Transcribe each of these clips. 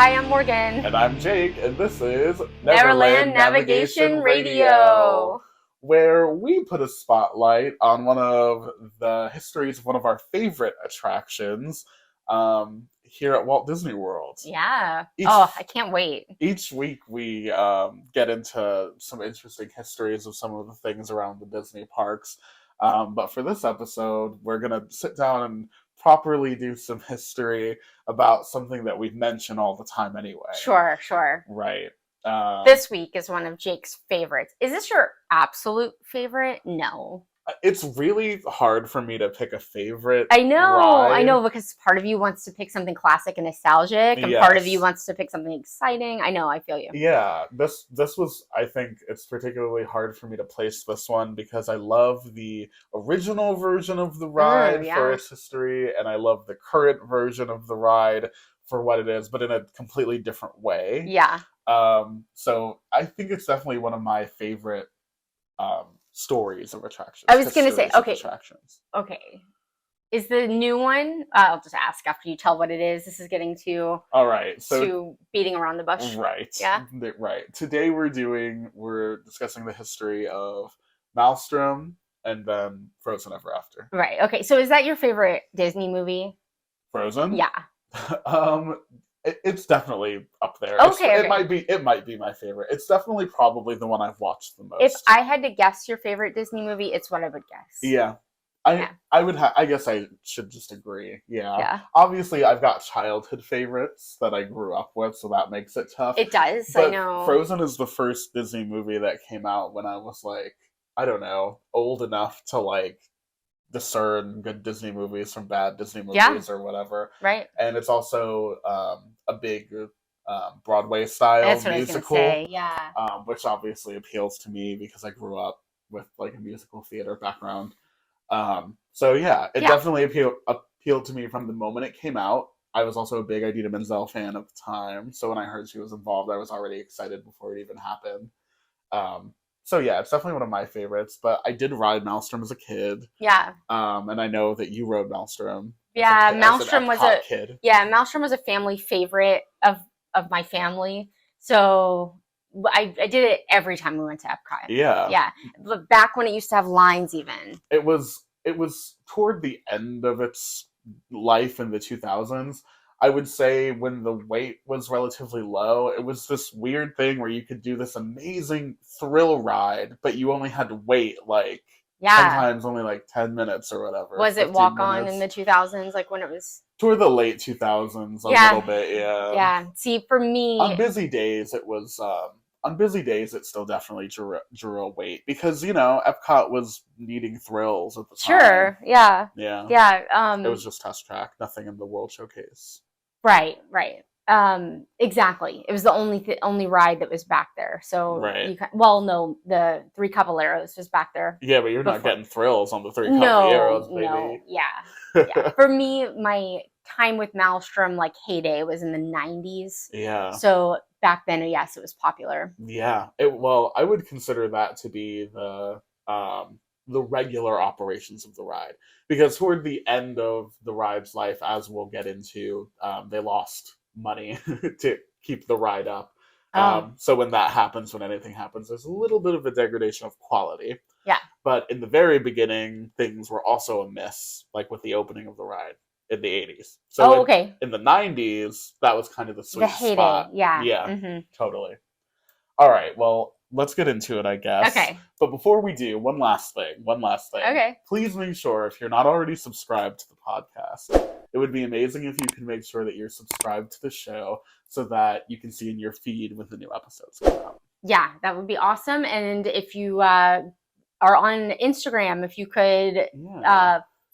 Hi, I'm Morgan. And I'm Jake, and this is Neverland Navigation Radio. where we put a spotlight on one of the histories of one of our favorite attractions here at Walt Disney World. Yeah. Each, I can't wait. Each week we get into some interesting histories of some of the things around the Disney parks. But for this episode, we're going to sit down and properly do some history about something that we mention all the time anyway. Sure. Right. This week is one of Jake's favorites. Is this your absolute favorite? No. It's really hard for me to pick a favorite. I ride. know, because part of you wants to pick something classic and nostalgic, and part of you wants to pick something exciting. I know, I feel you. Yeah, this was, I think it's particularly hard for me to place this one because I love the original version of the ride for its history, and I love the current version of the ride for what it is, but in a completely different way. Yeah. So I think it's definitely one of my favorite stories of attractions. I was going to say, okay. Attractions. Okay. Is the new one, I'll just ask after you tell what it is. This is getting too... All right. So too beating around the bush. Right. Yeah. Right. Today we're discussing the history of Maelstrom and then Frozen Ever After. Right. Okay. So is that your favorite Disney movie? Frozen? Yeah. It's definitely up there. Okay. It might be my favorite. It's definitely probably the one I've watched the most. If I had to guess your favorite Disney movie, it's what I would guess. Yeah. I would I guess I should just agree. Yeah. Obviously, I've got childhood favorites that I grew up with, so that makes it tough. It does, but I know. Frozen is the first Disney movie that came out when I was like, I don't know, old enough to like discern good Disney movies from bad Disney movies or whatever. Right. And it's also a big Broadway style That's what musical. I was gonna say. Yeah. Which obviously appeals to me because I grew up with like a musical theater background. So yeah, it definitely appealed to me from the moment it came out. I was also a big Idina Menzel fan at the time, so when I heard she was involved, I was already excited before it even happened. So yeah, it's definitely one of my favorites, but I did ride Maelstrom as a kid. Yeah. And I know that you rode Maelstrom. Yeah, Maelstrom was a kid. Yeah, Maelstrom was a family favorite of my family. So I did it every time we went to EPCOT. Yeah. Yeah. But back when it used to have lines even. It was toward the end of its life in the 2000s. I would say when the wait was relatively low, it was this weird thing where you could do this amazing thrill ride, but you only had to wait like sometimes only like 10 minutes or whatever. Was it Walk On in the 2000s, like when it was toward the late 2000s a little bit? Yeah. See, for me, on busy days it was on busy days it still definitely drew a wait because EPCOT was needing thrills at the time. Sure. Yeah. It was just Test Track, nothing in the World Showcase. Right. Exactly. It was the only ride that was back there. So the Three Caballeros was back there. Yeah, but you're not getting thrills on the Three Caballeros, baby. No. Yeah. For me, my time with Maelstrom, like heyday, was in the 90s. Yeah. So back then, yes, it was popular. Yeah. I would consider that to be the regular operations of the ride, because toward the end of the ride's life, as we'll get into, they lost money to keep the ride up. So when that happens, when anything happens, there's a little bit of a degradation of quality. Yeah. But in the very beginning, things were also amiss, like with the opening of the ride in the 80s. So in the 90s, that was kind of the sweet spot. Yeah. Yeah, totally. All right, well, let's get into it, I guess. Okay. But before we do, one last thing. Okay. Please make sure, if you're not already subscribed to the podcast, it would be amazing if you could make sure that you're subscribed to the show so that you can see in your feed when the new episodes come out. Yeah, that would be awesome. And if you are on Instagram, if you could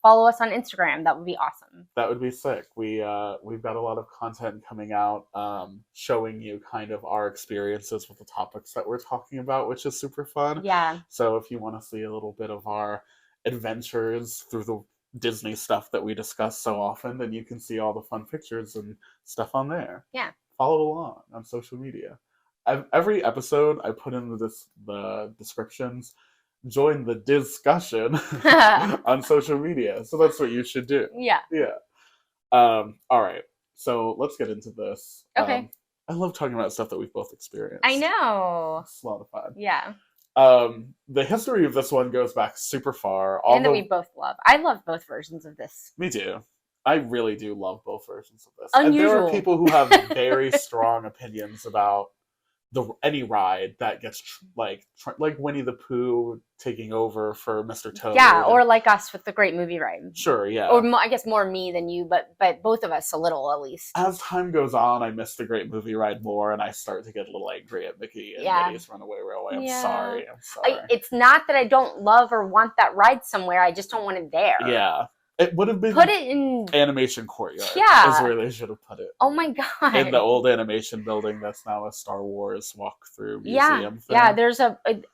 follow us on Instagram, that would be awesome. That would be sick. We've got a lot of content coming out showing you kind of our experiences with the topics that we're talking about, which is super fun. Yeah. So if you want to see a little bit of our adventures through the Disney stuff that we discuss so often, then you can see all the fun pictures and stuff on there. Yeah. Follow along on social media. Every episode I put in the descriptions, join the discussion on social media. So that's what you should do. Yeah. All right. So let's get into this. Okay. I love talking about stuff that we've both experienced. I know. It's a lot of fun. Yeah. The history of this one goes back super far. And that we both love. I love both versions of this. Me too. I really do love both versions of this. Unusual. And there are people who have very strong opinions about any ride that gets like Winnie the Pooh taking over for Mr. Toad. Yeah, or like us with the Great Movie Ride. Sure, yeah. Or I guess more me than you, but both of us a little at least. As time goes on, I miss the Great Movie Ride more, and I start to get a little angry at Mickey and Minnie's Runaway Railway. I'm sorry. It's not that I don't love or want that ride somewhere. I just don't want it there. Yeah. It would have been put it in Animation Courtyard. Yeah, is where they should have put it. Oh my god! In the old animation building that's now a Star Wars walkthrough museum. Yeah, there's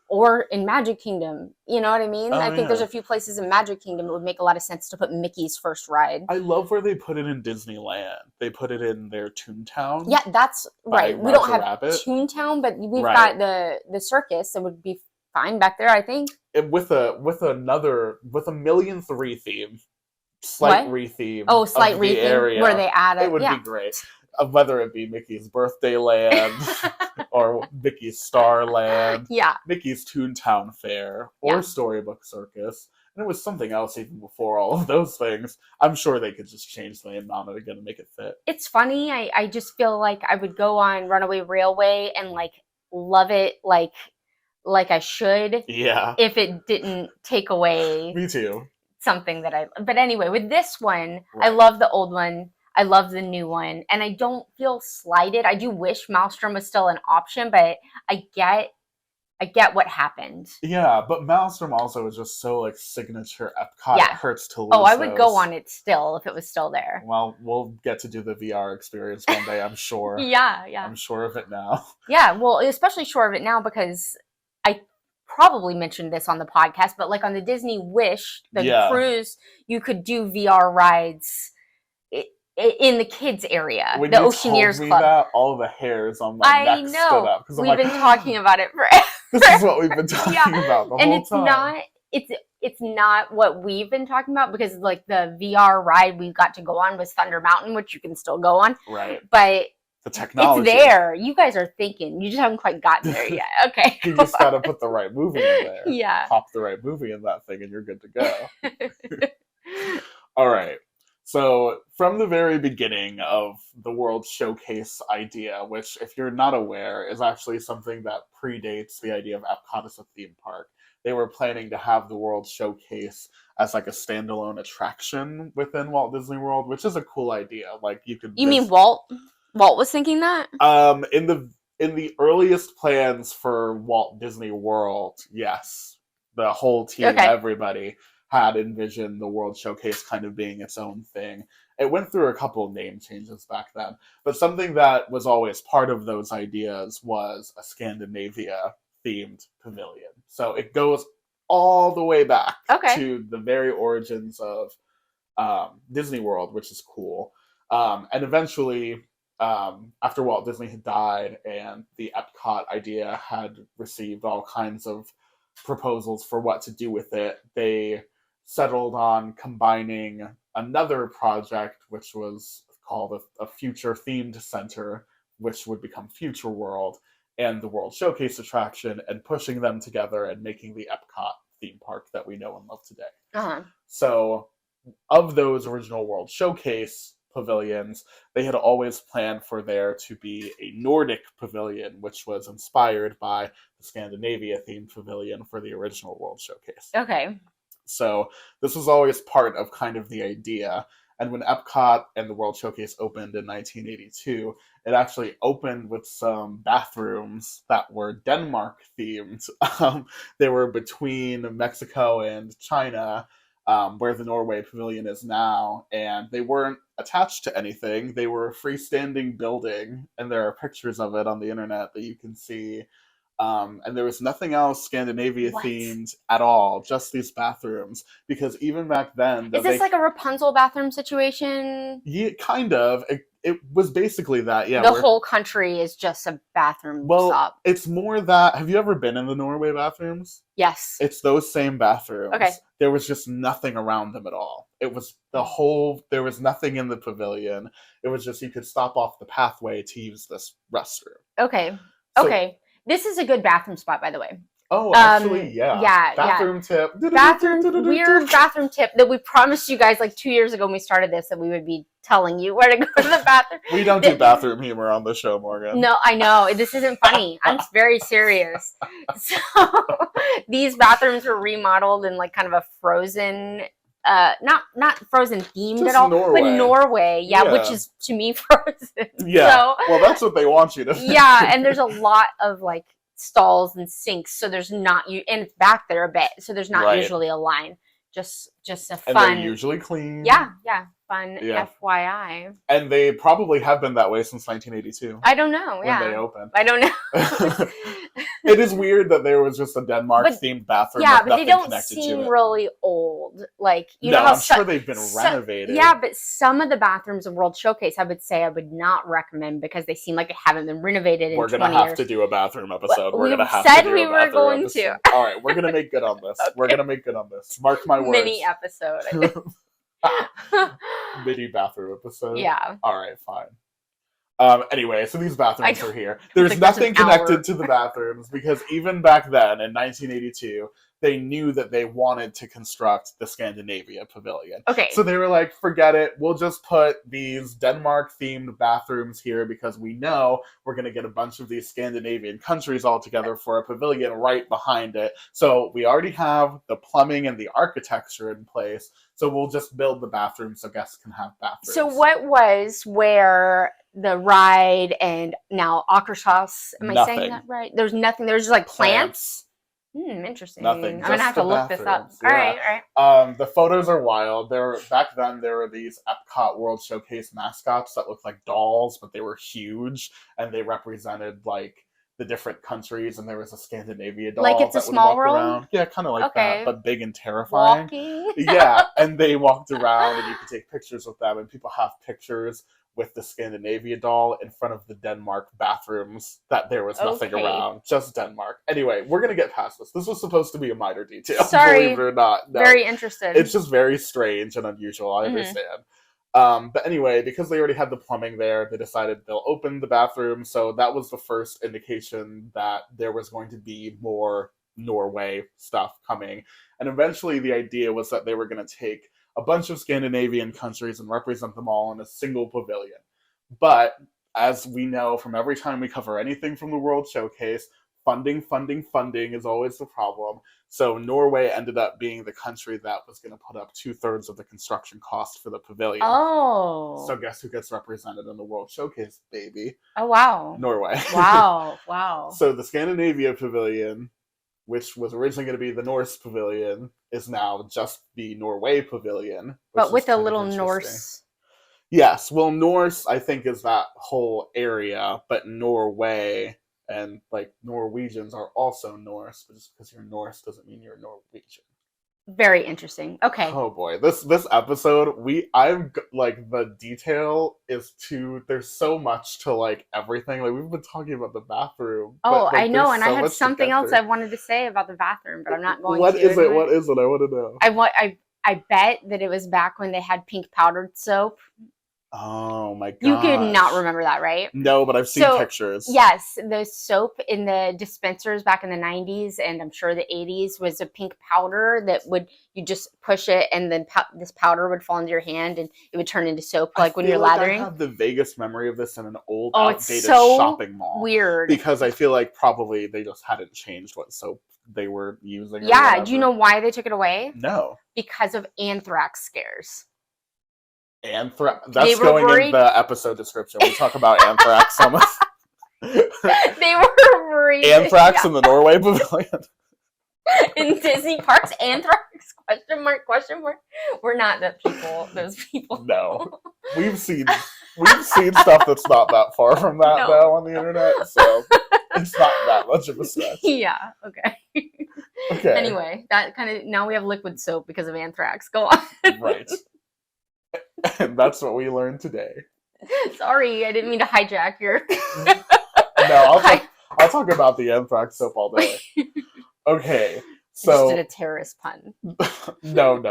or in Magic Kingdom. You know what I mean? I think there's a few places in Magic Kingdom it would make a lot of sense to put Mickey's first ride. I love where they put it in Disneyland. They put it in their Toontown. Yeah, that's right. We don't have Toontown, but we've got the circus. It would be fine back there, I think. With a Million 3 theme. Slight retheme. Oh, slight retheme area where they add it. It would be great. Whether it be Mickey's Birthday Land or Mickey's Star Land, Mickey's Toontown Fair, or Storybook Circus. And it was something else even before all of those things. I'm sure they could just change the name on it again to make it fit. It's funny. I just feel like I would go on Runaway Railway and love it like I should. Yeah. If it didn't take away. Me too. Something that but anyway, with this one, I love the old one. I love the new one, and I don't feel slighted. I do wish Maelstrom was still an option, but I get what happened. Yeah, but Maelstrom also is just so signature Epcot. It hurts to lose. Oh, I would go on it still if it was still there. Well, we'll get to do the VR experience one day, I'm sure. Yeah. I'm sure of it now. Yeah, well, especially sure of it now because I probably mentioned this on the podcast, but on the Disney Wish, the cruise, you could do VR rides in the kids area, when the you Oceaneers told me Club. That, all the hairs on my neck stood up. We've been talking about it forever. This is what we've been talking about the whole time. It's not what we've been talking about because the VR ride we got to go on was Thunder Mountain, which you can still go on. Right. But the technology. It's there. You guys are thinking. You just haven't quite gotten there yet. Okay. You just got to put the right movie in there. Yeah. Pop the right movie in that thing and you're good to go. All right. So from the very beginning of the World Showcase idea, which if you're not aware is actually something that predates the idea of Epcot as a theme park, they were planning to have the World Showcase as a standalone attraction within Walt Disney World, which is a cool idea. You mean Walt? Walt was thinking that? In the earliest plans for Walt Disney World, yes. The whole team, everybody had envisioned the World Showcase kind of being its own thing. It went through a couple of name changes back then, but something that was always part of those ideas was a Scandinavia-themed pavilion. So it goes all the way back to the very origins of Disney World, which is cool. And eventually, after Walt Disney had died and the Epcot idea had received all kinds of proposals for what to do with it, they settled on combining another project, which was called a Future Themed Center, which would become Future World, and the World Showcase attraction, and pushing them together and making the Epcot theme park that we know and love today. Uh-huh. So, of those original World Showcase pavilions, they had always planned for there to be a Nordic pavilion, which was inspired by the Scandinavia-themed pavilion for the original World Showcase. Okay. So this was always part of kind of the idea. And when Epcot and the World Showcase opened in 1982, it actually opened with some bathrooms that were Denmark-themed. They were between Mexico and China, where the Norway Pavilion is now, and they weren't attached to anything. They were a freestanding building, and there are pictures of it on the internet that you can see. And there was nothing else Scandinavia-themed at all, just these bathrooms. Because even back then... Is this like a Rapunzel bathroom situation? Yeah, kind of. it was basically that, yeah. The whole country is just a bathroom stop. It's more that, have you ever been in the Norway bathrooms? Yes. It's those same bathrooms. Okay. There was just nothing around them at all. It was there was nothing in the pavilion. It was just, you could stop off the pathway to use this restroom. Okay. Okay. This is a good bathroom spot, by the way. Oh, actually, yeah. Yeah. Bathroom tip. Weird bathroom tip that we promised you guys like 2 years ago when we started this, that we would be telling you where to go to the bathroom. We don't do bathroom humor on the show, Morgan. No, I know. This isn't funny. I'm very serious. So these bathrooms were remodeled in like kind of a frozen, not frozen themed just at all, Norway. But Norway, yeah, which is to me frozen. Yeah. So, well, that's what they want you to think. Yeah, and there's a lot of like stalls and sinks, so there's not and it's back there a bit, so there's not usually a line. Just a fun. And they're usually clean. Yeah, fun. Yeah. FYI. And they probably have been that way since 1982. I don't know. When they opened. I don't know. It is weird that there was just a Denmark-themed bathroom. Yeah, but they don't seem really old. Like, you know how I'm sure they've been renovated. Yeah, but some of the bathrooms of World Showcase, I would say I would not recommend because they seem like they haven't been renovated in 20 years. We're going to have to do a bathroom episode. We're going to have to do a bathroom episode. We were going to. All right, we're going to make good on this. Okay. We're going to make good on this. Mark my words. Mini episode, I think. Mini bathroom episode? Yeah. All right, fine. Anyway, so these bathrooms are here. There's nothing connected to the bathrooms because even back then in 1982, they knew that they wanted to construct the Scandinavia Pavilion. Okay. So they were like, forget it. We'll just put these Denmark-themed bathrooms here because we know we're going to get a bunch of these Scandinavian countries all together for a pavilion right behind it. So we already have the plumbing and the architecture in place. So we'll just build the bathrooms so guests can have bathrooms. So what was where the ride and now Akershots, am I saying that right? There's nothing. There's just like plants. Interesting. Nothing. I'm gonna have to look this up. Yeah. All right. The photos are wild. Back then there were these EPCOT World Showcase mascots that looked like dolls, but they were huge and they represented like the different countries. And there was a Scandinavia doll. Like It's a Small World. Around. Yeah, kind of like that, but big and terrifying. Walking. Yeah, and they walked around, and you could take pictures with them, and people have pictures with the Scandinavia doll in front of the Denmark bathrooms that there was nothing around, just Denmark. Anyway, we're going to get past this. This was supposed to be a minor detail. Sorry. Believe it or not. No. Very interested. It's just very strange and unusual. I understand. But anyway, because they already had the plumbing there, they decided they'll open the bathroom. So that was the first indication that there was going to be more Norway stuff coming. And eventually the idea was that they were going to take a bunch of Scandinavian countries and represent them all in a single pavilion. But as we know from every time we cover anything from the World Showcase, funding is always the problem. So Norway ended up being the country that was going to put up 2/3 of the construction cost for the pavilion. Oh. So guess who gets represented in the World Showcase, baby? Oh, wow. Norway. Wow. So the Scandinavia Pavilion, which was originally going to be the Norse Pavilion, is now just the Norway Pavilion. But with a little Norse. Yes. Well, Norse, I think, is that whole area, but Norway and, like, Norwegians are also Norse, but just because you're Norse doesn't mean you're Norwegian. Very interesting. Okay. Oh boy, this episode, I'm like, the detail is there's so much to like everything. Like, we've been talking about the bathroom. Oh, but, like, I know, and so I had something else I wanted to say about the bathroom, but I'm not going to. What is it? What is it? I want to know. I bet that it was back when they had pink powdered soap. Oh my god! You could not remember that, right? No, but I've seen pictures. Yes, the soap in the dispensers back in the 90s and I'm sure the 80s was a pink powder that you just push it and then this powder would fall into your hand and it would turn into soap, like when you're lathering. I have the vaguest memory of this in an old, outdated shopping mall. Weird. Because I feel like probably they just hadn't changed what soap they were using. Yeah, do you know why they took it away? No. Because of anthrax scares. Anthrax. That's going in the episode description. We talk about anthrax so much. They were worried. Anthrax in the Norway Pavilion. In Disney parks, anthrax? Question mark. We're not those people. No, we've seen stuff that's not that far from that though on the internet, so it's not that much of a stretch. Yeah. Okay. Anyway, that kind of now we have liquid soap because of anthrax. Go on. Right. And that's what we learned today. Sorry, I didn't mean to hijack your. No, I'll talk about the anthrax soap all day. Okay, so just did a terrorist pun. No.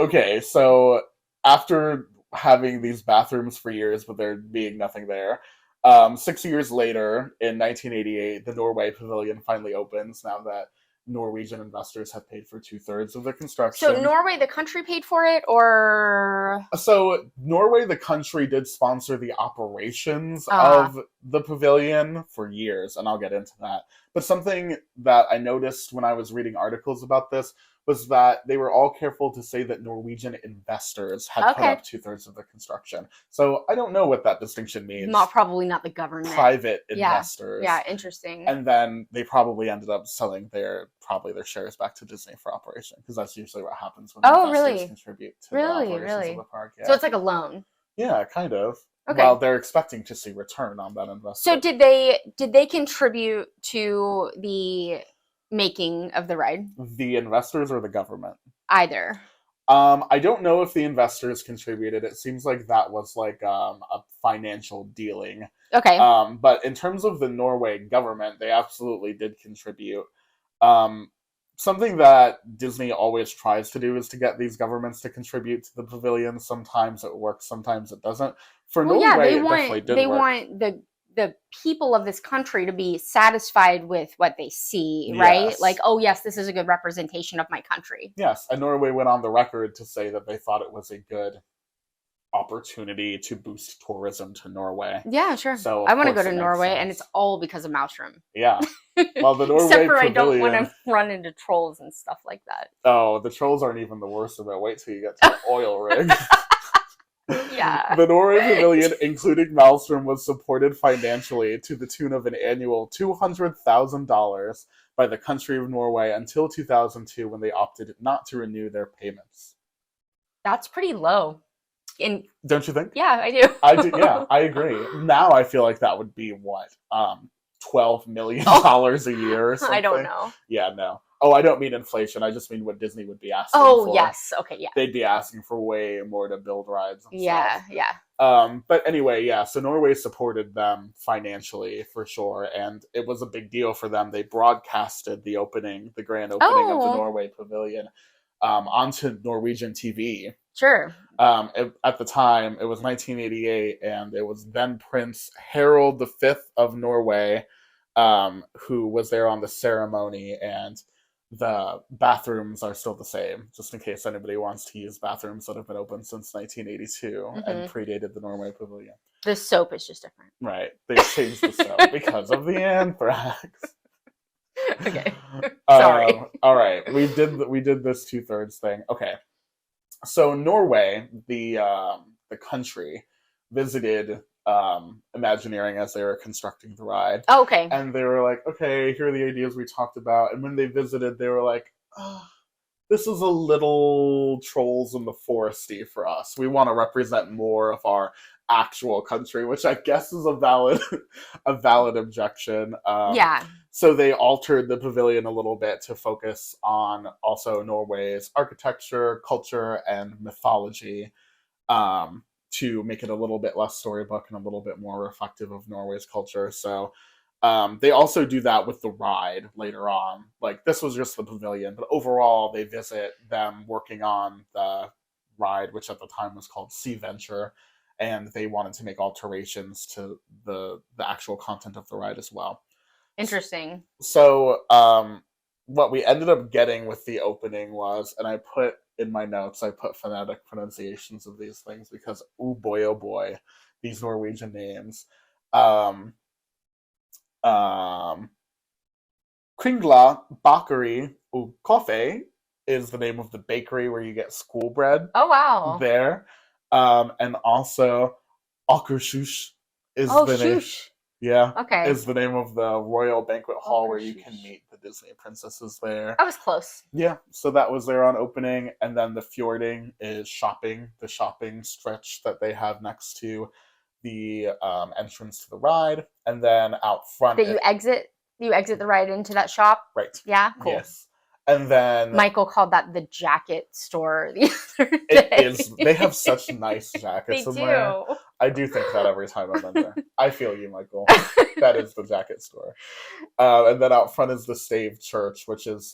Okay, so after having these bathrooms for years, but there being nothing there, 6 years later, in 1988, the Norway Pavilion finally opens. Now that Norwegian investors have paid for 2/3 of the construction. So Norway, the country, paid for it, or so Norway, the country, did sponsor the operations of the pavilion for years, and I'll get into that. But something that I noticed when I was reading articles about this was that they were all careful to say that Norwegian investors had put up 2/3 of the construction. So I don't know what that distinction means. Probably not the government. Private investors. Yeah, interesting. And then they probably ended up selling their shares back to Disney for operation, because that's usually what happens when investors contribute to the operations of the park. Yeah. So it's like a loan. Yeah, kind of. Okay. Well, they're expecting to see return on that investment. So did they contribute to the making of the ride? The investors or the government? Either. I don't know if the investors contributed. It seems like that was like a financial dealing. Okay. But in terms of the Norway government, they absolutely did contribute. Something that Disney always tries to do is to get these governments to contribute to the pavilion. Sometimes it works, sometimes it doesn't. For Norway, it definitely did work. They want the people of this country to be satisfied with what they see, right? Yes. Like, oh yes, this is a good representation of my country. Yes, and Norway went on the record to say that they thought it was a good opportunity to boost tourism to Norway. Yeah, sure. So I want to go to Norway, and it's all because of Maelstrom. Yeah. Well, the Norway Except for Pavilion, I don't want to run into trolls and stuff like that. Oh, the trolls aren't even the worst of it. Wait till you get to the oil rig. Yeah. The Norway Pavilion, including Maelstrom, was supported financially to the tune of an annual $200,000 by the country of Norway until 2002, when they opted not to renew their payments. That's pretty low. Don't you think? Yeah, I do. I do. Yeah, I agree. Now I feel like that would be what, $12 million a year or something. I don't know. Yeah, no. Oh, I don't mean inflation. I just mean what Disney would be asking for. Oh, yes. Okay, yeah. They'd be asking for way more to build rides and stuff. Yeah. But anyway, yeah, so Norway supported them financially for sure, and it was a big deal for them. They broadcasted the grand opening of the Norway Pavilion onto Norwegian TV. Sure. At the time, it was 1988, and it was then Prince Harald V of Norway who was there on the ceremony, and the bathrooms are still the same, just in case anybody wants to use bathrooms that have been open since 1982 and predated the Norway Pavilion. The soap is just different. Right. They changed the soap because of the anthrax. Okay. Sorry. All right. We did this 2/3 thing. Okay. So Norway, the country, visited Imagineering as they were constructing the ride. Oh, okay. And they were like, okay, here are the ideas we talked about. And when they visited, they were like, oh, this is a little Trolls in the Foresty for us. We want to represent more of our actual country, which I guess is a valid objection. Yeah. So they altered the pavilion a little bit to focus on also Norway's architecture, culture, and mythology, to make it a little bit less storybook and a little bit more reflective of Norway's culture. So they also do that with the ride later on. Like, this was just the pavilion, but overall they visit them working on the ride, which at the time was called Sea Venture, and they wanted to make alterations to the actual content of the ride as well. Interesting. So what we ended up getting with the opening was, and I put in my notes, I put phonetic pronunciations of these things because, oh boy, these Norwegian names. Kringla Bakeri og Kaffe is the name of the bakery where you get school bread. Oh, wow. There. And also Akershus is the name. Yeah. Okay. Is the name of the royal banquet hall where you can meet the Disney princesses there. I was close. Yeah. So that was there on opening. And then the fjording is the shopping stretch that they have next to the entrance to the ride. And then out front. That you exit the ride into that shop? Right. Yeah, cool. Yes. And then Michael called that the jacket store the other day. It is. They have such nice jackets in there. I do think that every time I'm in there. I feel you, Michael. That is the jacket store. And then out front is the Stave Church, which is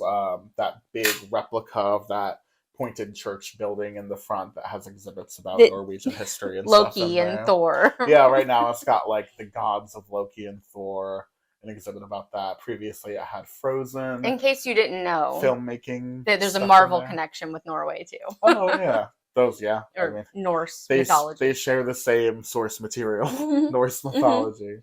that big replica of that pointed church building in the front that has exhibits about Norwegian history and Loki stuff in there. and Thor. Yeah, right now it's got like the gods of Loki and Thor, an exhibit about that. Previously it had Frozen. In case you didn't know, filmmaking. There's a Marvel connection with Norway too. Oh yeah. Those, yeah. Or I mean, Norse mythology. They share the same source material, Norse mythology.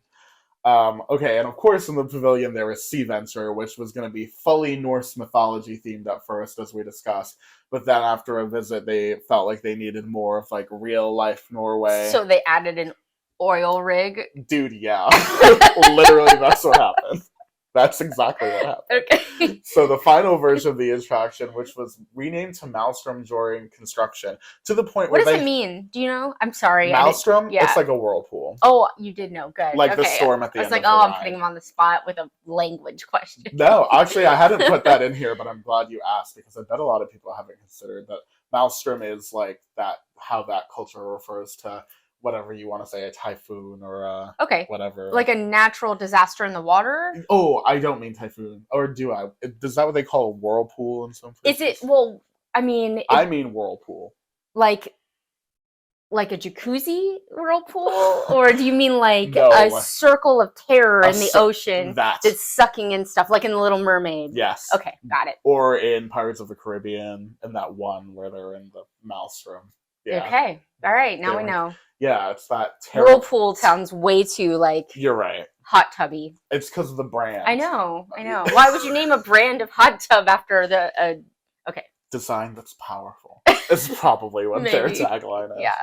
Okay, and of course in the pavilion there was Sea Venture, which was going to be fully Norse mythology themed at first, as we discussed. But then after a visit, they felt like they needed more of like real life Norway. So they added an oil rig. Dude, yeah. Literally, that's what happened. That's exactly what happened. Okay. So the final version of the attraction, which was renamed to Maelstrom during construction, to the point where what does it mean? Do you know? I'm sorry. Maelstrom? Yeah. It's like a whirlpool. Oh, you did know. Good. Like the storm at the end. I was like, I'm putting him on the spot with a language question. No, actually, I hadn't put that in here, but I'm glad you asked, because I bet a lot of people haven't considered that Maelstrom is like that, how that culture refers to whatever you want to say, a typhoon or whatever. Like a natural disaster in the water? Oh, I don't mean typhoon. Or do I? Is that what they call a whirlpool in some places? Is it? Well, I mean... I mean whirlpool. Like a jacuzzi whirlpool? Or do you mean like a circle of terror in the ocean that's sucking in stuff, like in The Little Mermaid? Yes. Okay, got it. Or in Pirates of the Caribbean, in that one where they're in the Maelstrom. Yeah. Okay. All right, now we know. Yeah, it's that terrible... Whirlpool sounds way too, like... You're right. Hot tubby. It's because of the brand. I know. Why would you name a brand of hot tub after the... Okay. Design that's powerful. It's probably what their tagline is. Yeah.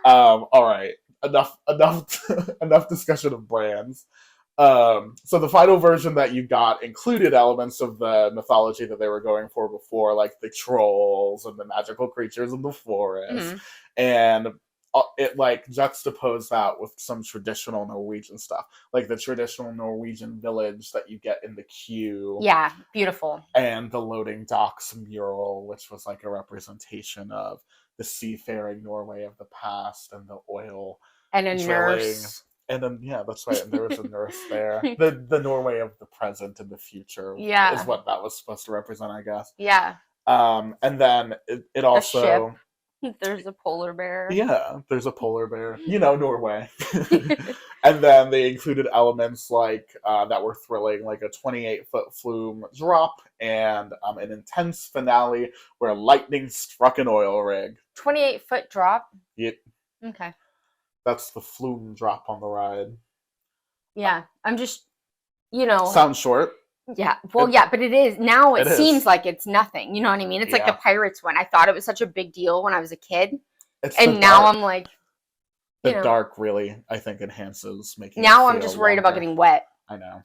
All right. Enough discussion of brands. So the final version that you got included elements of the mythology that they were going for before, like the trolls and the magical creatures in the forest. And it like juxtaposed that with some traditional Norwegian stuff, like the traditional Norwegian village that you get in the queue. Yeah, beautiful. And the loading docks mural, which was like a representation of the seafaring Norway of the past and the oil and a nurse. And then that's right. And there was a nurse there. The Norway of the present and the future. Yeah, is what that was supposed to represent, I guess. Yeah. And then it also. A ship. There's a polar bear. Yeah, there's a polar bear. Norway. And then they included elements like that were thrilling, like a 28-foot flume drop and an intense finale where lightning struck an oil rig. 28-foot drop? Yep. Okay. That's the flume drop on the ride. Yeah, I'm just, Sounds short. Yeah, well, but it is. Now it seems like it's nothing. You know what I mean? It's like the Pirates one. I thought it was such a big deal when I was a kid. And now I'm like... The dark really, I think, enhances making Now I'm just worried about getting wet. I know.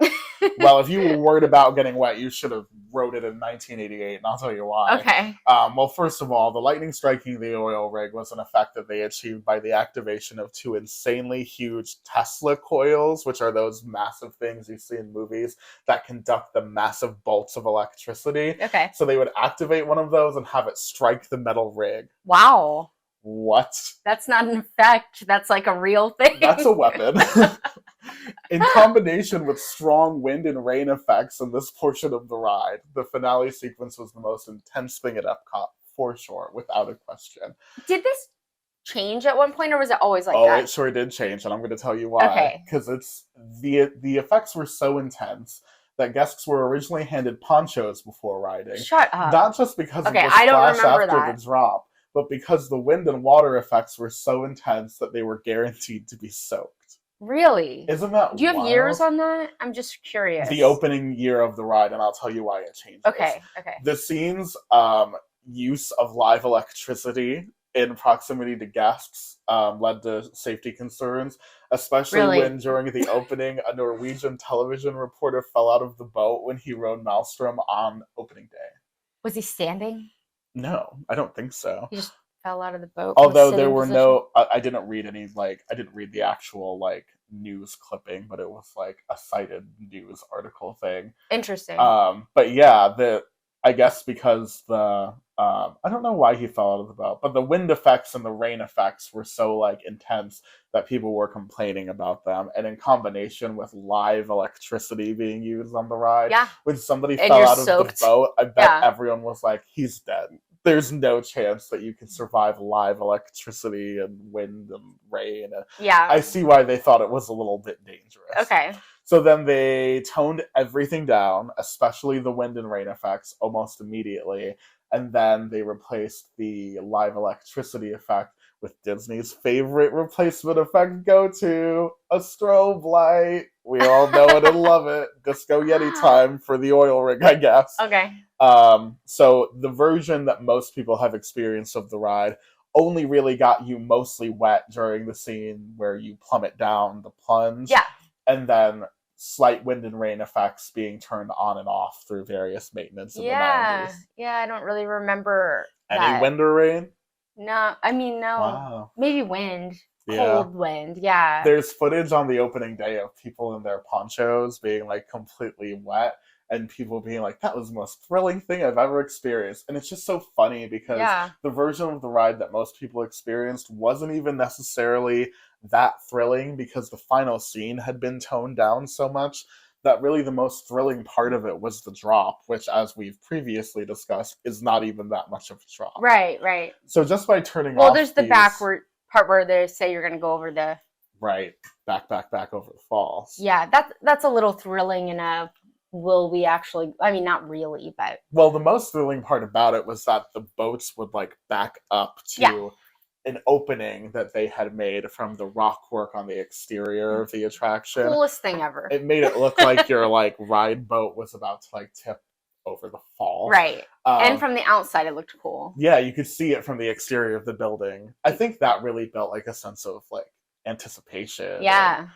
Well, if you were worried about getting wet, you should have wrote it in 1988, and I'll tell you why. Okay. Well, first of all, the lightning striking the oil rig was an effect that they achieved by the activation of two insanely huge Tesla coils, which are those massive things you see in movies that conduct the massive bolts of electricity. Okay. So they would activate one of those and have it strike the metal rig. Wow. What? That's not an effect. That's like a real thing. That's a weapon. In combination with strong wind and rain effects in this portion of the ride, the finale sequence was the most intense thing at EPCOT, for sure, without a question. Did this change at one point, or was it always like that? Oh, it sure did change, and I'm going to tell you why. Okay. Because it's the effects were so intense that guests were originally handed ponchos before riding. Shut up. Not just because of the splash after the drop, but because the wind and water effects were so intense that they were guaranteed to be soaked. Really? Isn't that Do you have wild? years on that? I'm just curious. The opening year of the ride, and I'll tell you why it changes. Okay. The scene's use of live electricity in proximity to guests led to safety concerns, especially when during the opening, a Norwegian television reporter fell out of the boat when he rode Maelstrom on opening day. Was he standing? No, I don't think so. He just fell out of the boat. Although there were I didn't read any, I didn't read the actual, news clipping, but it was, a cited news article thing. Interesting. But yeah, I guess because I don't know why he fell out of the boat, but the wind effects and the rain effects were so like intense that people were complaining about them, and in combination with live electricity being used on the ride, when somebody fell out of the boat, I bet everyone was like, he's dead. There's no chance that you can survive live electricity and wind and rain. I see why they thought it was a little bit dangerous. Okay. So then they toned everything down, especially the wind and rain effects, almost immediately. And then they replaced the live electricity effect with Disney's favorite replacement effect go-to, a strobe light. We all know it and love it. Disco Yeti time for the oil rig, I guess. Okay. So the version that most people have experienced of the ride only really got you mostly wet during the scene where you plummet down the plunge. Yeah. And then slight wind and rain effects being turned on and off through various maintenance in the 90s. Yeah, I don't really remember Any wind or rain? No, I mean, no. Wow. Maybe wind. Cold wind, yeah. There's footage on the opening day of people in their ponchos being, like, completely wet, and people being like, that was the most thrilling thing I've ever experienced. And it's just so funny because the version of the ride that most people experienced wasn't even necessarily that thrilling because the final scene had been toned down so much that really the most thrilling part of it was the drop, which, as we've previously discussed, is not even that much of a drop. Right. So just by turning off Well, there's the backward part where they say you're going to go over the... Right. Back over the falls. Yeah, that's a little thrilling in a... Will we actually... I mean, not really, but... Well, the most thrilling part about it was that the boats would, like, back up to an opening that they had made from the rock work on the exterior of the attraction. Coolest thing ever. It made it look like your, like, ride boat was about to, like, tip over the fall. Right. And from the outside, it looked cool. Yeah, you could see it from the exterior of the building. I think that really built, like, a sense of, like, anticipation. Yeah.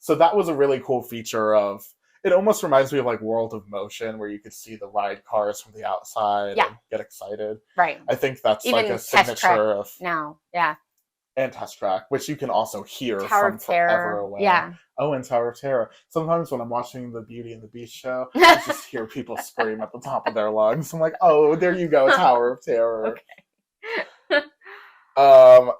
So that was a really cool feature of... It almost reminds me of, like, World of Motion, where you could see the ride cars from the outside and get excited. Right. I think that's even like a signature of... now, yeah. And Test Track, which you can also hear Tower from forever away. Yeah. Oh, and Tower of Terror. Sometimes when I'm watching the Beauty and the Beast show, I just hear people scream at the top of their lungs. I'm like, oh, there you go, Tower of Terror. Okay.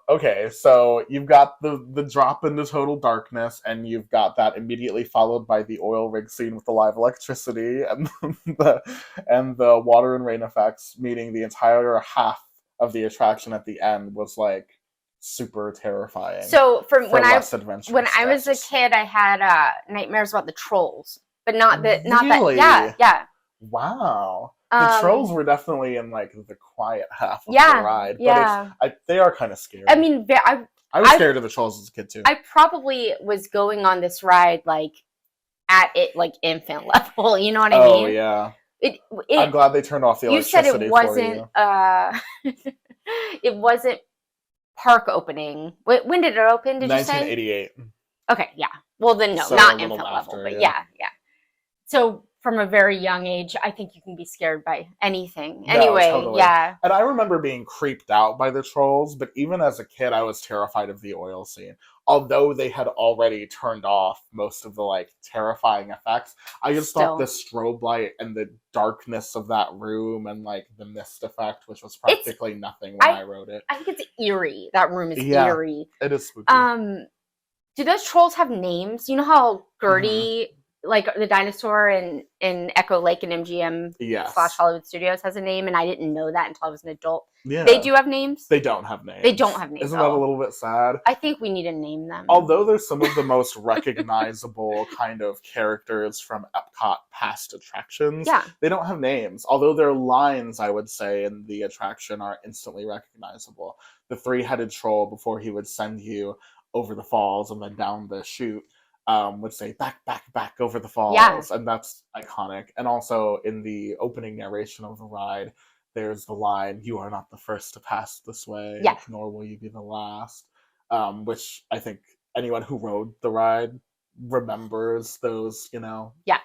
Okay, so you've got the drop into total darkness, and you've got that immediately followed by the oil rig scene with the live electricity and the water and rain effects, meaning the entire half of the attraction at the end was like super terrifying. So when I was a steps. kid, I had nightmares about the trolls, but not that. Really? Yeah. Wow. The trolls were definitely in like the quiet half of the ride, but they are kind of scary. I mean, I was scared of the trolls as a kid too. I probably was going on this ride like at it like infant level. You know what I mean? Oh yeah. I'm glad they turned off the electricity. You said it wasn't. It wasn't park opening. When did it open? Did 1988. You say? Okay, yeah. Well, then no, so not infant level, but yeah. So from a very young age, I think you can be scared by anything. Anyway, totally. Yeah. And I remember being creeped out by the trolls, but even as a kid, I was terrified of the oil scene. Although they had already turned off most of the like terrifying effects, I just thought the strobe light and the darkness of that room and like the mist effect, which was practically nothing when I rode it. I think it's eerie. That room is eerie. It is spooky. Do those trolls have names? You know how Gertie, like the dinosaur in Echo Lake and MGM / Hollywood Studios has a name, and I didn't know that until I was an adult. Yeah. They do have names? They don't have names. Isn't that a little bit sad? I think we need to name them. Although they're some of the most recognizable kind of characters from EPCOT past attractions, they don't have names. Although their lines, I would say, in the attraction are instantly recognizable. The three-headed troll, before he would send you over the falls and then down the chute, would say back over the falls, and that's iconic. And also in the opening narration of the ride, there's the line, "You are not the first to pass this way, nor will you be the last," which I think anyone who rode the ride remembers those,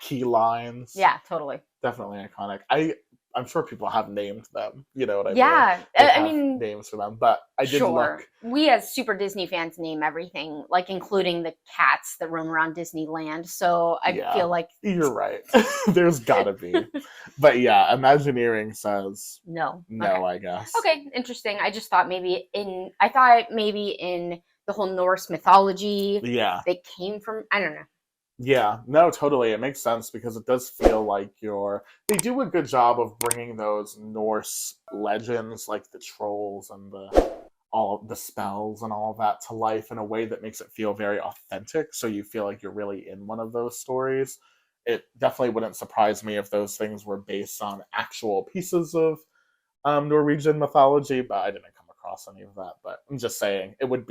key lines. Yeah, totally. Definitely iconic. I'm sure people have named them. You know what I mean? Yeah. I mean, names for them, but I did look. We as super Disney fans name everything, like including the cats that roam around Disneyland. So I feel like you're right. There's gotta be, but yeah, Imagineering says no. Okay. I guess. Okay, interesting. I just thought maybe in the whole Norse mythology. Yeah. They came from, I don't know. Yeah, no, totally. It makes sense because it does feel like they do a good job of bringing those Norse legends, like the trolls and all of the spells and all of that to life in a way that makes it feel very authentic. So you feel like you're really in one of those stories. It definitely wouldn't surprise me if those things were based on actual pieces of Norwegian mythology, but I didn't come across any of that. But I'm just saying it wouldn't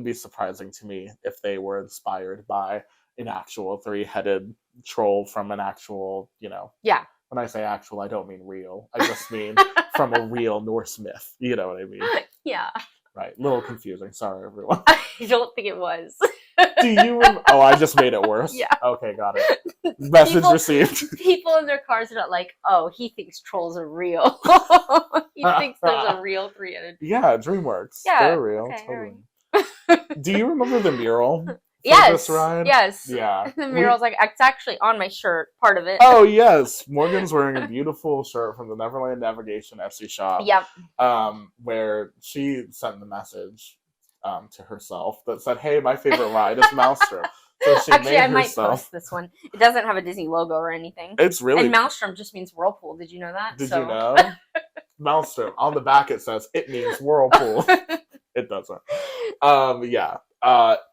be surprising to me if they were inspired by an actual three-headed troll from an actual, Yeah. When I say actual, I don't mean real. I just mean from a real Norse myth. You know what I mean? Yeah. Right. A little confusing. Sorry, everyone. I don't think it was. Do you Oh, I just made it worse? Yeah. Okay, got it. Message received. People in their cars are not like, oh, he thinks trolls are real. He thinks there's a real three-headed. Yeah, DreamWorks. Yeah. They're real. Okay, totally. Do you remember the mural? Yes. Yes. Yeah. The mural's it's actually on my shirt, part of it. Oh, yes. Morgan's wearing a beautiful shirt from the Neverland Navigation Etsy shop. Yep. Where she sent the message to herself that said, hey, my favorite ride is Maelstrom. So she actually, made I might post this one. It doesn't have a Disney logo or anything. It's really... And Maelstrom just means whirlpool. Did you know that? Did you know? Maelstrom. On the back it says, it means whirlpool. It doesn't. Yeah.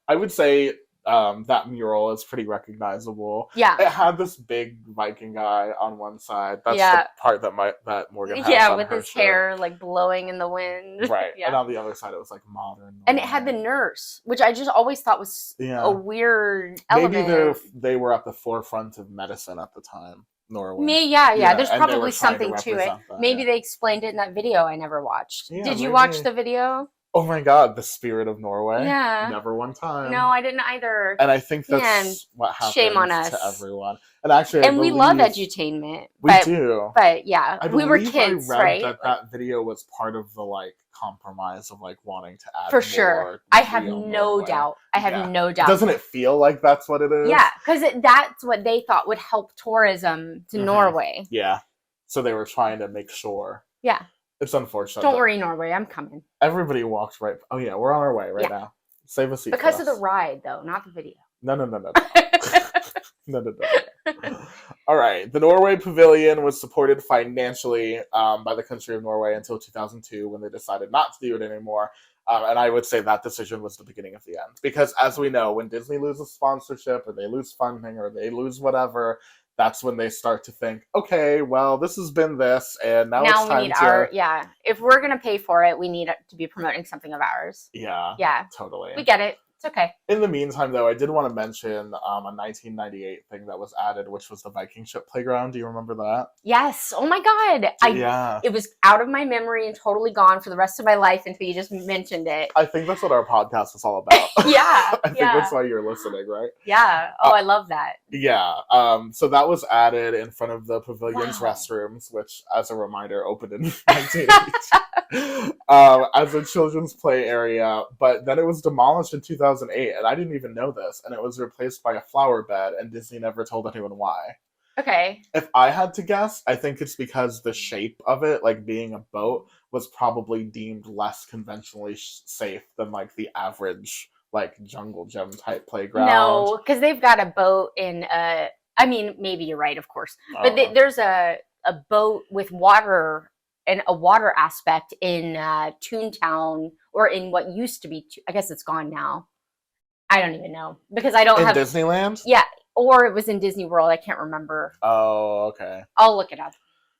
I would say that mural is pretty recognizable. Yeah. It had this big Viking guy on one side. That's the part that Morgan has on with her his shirt. hair blowing in the wind. Right. Yeah. And on the other side it was modern. And it had the nurse, which I just always thought was a weird element. Maybe they were at the forefront of medicine at the time. Norway. Yeah. There's probably something to it. That, maybe they explained it in that video I never watched. Yeah, Did you watch the video? Oh my god, the spirit of Norway. Yeah. Never one time. No, I didn't either. And I think that's what happens shame on us. to everyone. And actually, we love edutainment. We do. But yeah, we were kids, I read right? that video was part of the compromise of wanting to add for sure. I have no doubt. Doesn't it feel like that's what it is? Yeah, because that's what they thought would help tourism to Norway. Yeah. So they were trying to make sure. Yeah. It's unfortunate. Don't worry, Norway. I'm coming. Everybody walked right. Oh yeah, we're on our way right now. Save a seat. Because of the ride, though, not the video. No. No. All right. The Norway Pavilion was supported financially by the country of Norway until 2002 when they decided not to do it anymore. And I would say that decision was the beginning of the end. Because as we know, when Disney loses sponsorship or they lose funding or they lose whatever, that's when they start to think, okay, well, this has been this, and now it's time we need if we're going to pay for it, we need to be promoting something of ours. Yeah. Yeah. Totally. We get it. It's okay. In the meantime, though, I did want to mention a 1998 thing that was added, which was the Viking ship playground. Do you remember that? Yes. Oh my God. It was out of my memory and totally gone for the rest of my life until you just mentioned it. I think that's what our podcast is all about. Yeah. I think that's why you're listening, right? Yeah. Oh, I love that. Yeah. So that was added in front of the pavilion's restrooms, which, as a reminder, opened in 1982 as a children's play area. But then it was demolished in 2008, and I didn't even know this, and it was replaced by a flower bed, and Disney never told anyone why. Okay. If I had to guess, I think it's because the shape of it, being a boat, was probably deemed less conventionally safe than the average jungle gym type playground. No, because they've got a boat in I mean, maybe you're right, of course, but there's a boat with water and a water aspect in Toontown, or in what used to be. I guess it's gone now. I don't even know because I don't have Disneyland. Yeah, or it was in Disney World. I can't remember. Oh, okay. I'll look it up.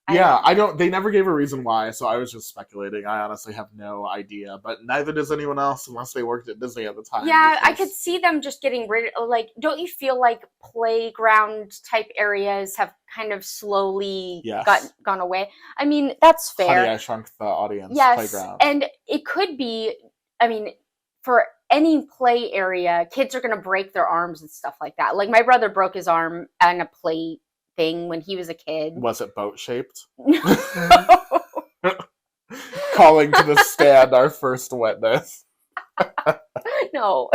I don't. They never gave a reason why, so I was just speculating. I honestly have no idea, but neither does anyone else unless they worked at Disney at the time. Yeah, I could see them just getting rid of. Don't you feel like playground type areas have kind of slowly gone away? I mean, that's fair. Honey, I Shrunk the Audience. Yes, playground. And it could be. I mean, for any play area, kids are going to break their arms and stuff like that. My brother broke his arm on a play thing when he was a kid. Was it boat shaped? Calling to the stand our first witness. No.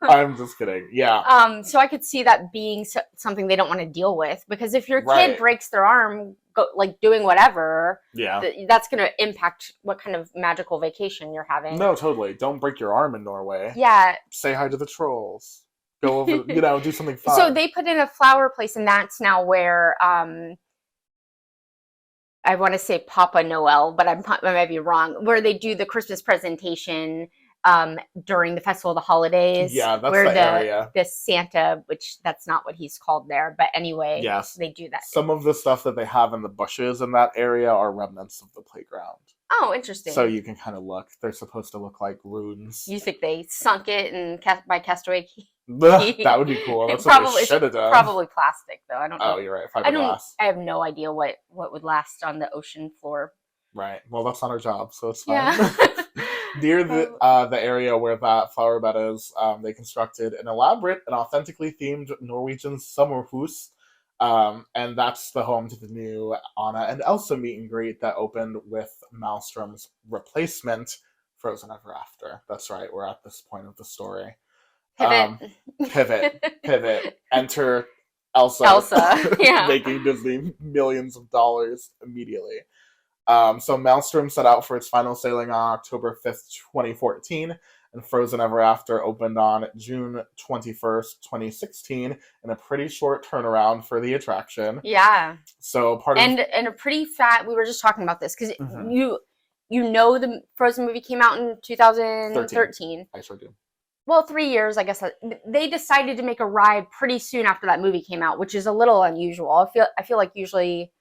I'm just kidding. Yeah. So I could see that being something they don't want to deal with, because if your kid breaks their arm, doing whatever, that's going to impact what kind of magical vacation you're having. No, totally. Don't break your arm in Norway. Yeah. Say hi to the trolls. Go over, do something fun. So they put in a flower place, and that's now where I want to say Papa Noel, but I might be wrong, where they do the Christmas presentation during the Festival of the Holidays. Yeah, that's where the area. The Santa, which that's not what he's called there, but anyway, yes, they do that. Some of the stuff that they have in the bushes in that area are remnants of the playground. Oh, interesting. So you can kind of look. They're supposed to look like runes. You think they sunk it and by Castaway Key? That would be cool. That's what they should have done. Probably plastic, though. I don't know. Oh, you're right. Fiberglass. I have no idea what would last on the ocean floor. Right. Well, that's not our job, so it's fine. Yeah. Near the area where that flower bed is, they constructed an elaborate and authentically themed Norwegian summerhus. And that's the home to the new Anna and Elsa meet and greet that opened with Maelstrom's replacement, Frozen Ever After. That's right. We're at this point of the story. Pivot. Enter Elsa. Yeah. Making Disney millions of dollars immediately. So Maelstrom set out for its final sailing on October 5th, 2014, and Frozen Ever After opened on June 21st, 2016, in a pretty short turnaround for the attraction. Yeah. So and a pretty fat. We were just talking about this because the Frozen movie came out in 2013. I sure do. Well, 3 years, I guess. They decided to make a ride pretty soon after that movie came out, which is a little unusual. I feel like usually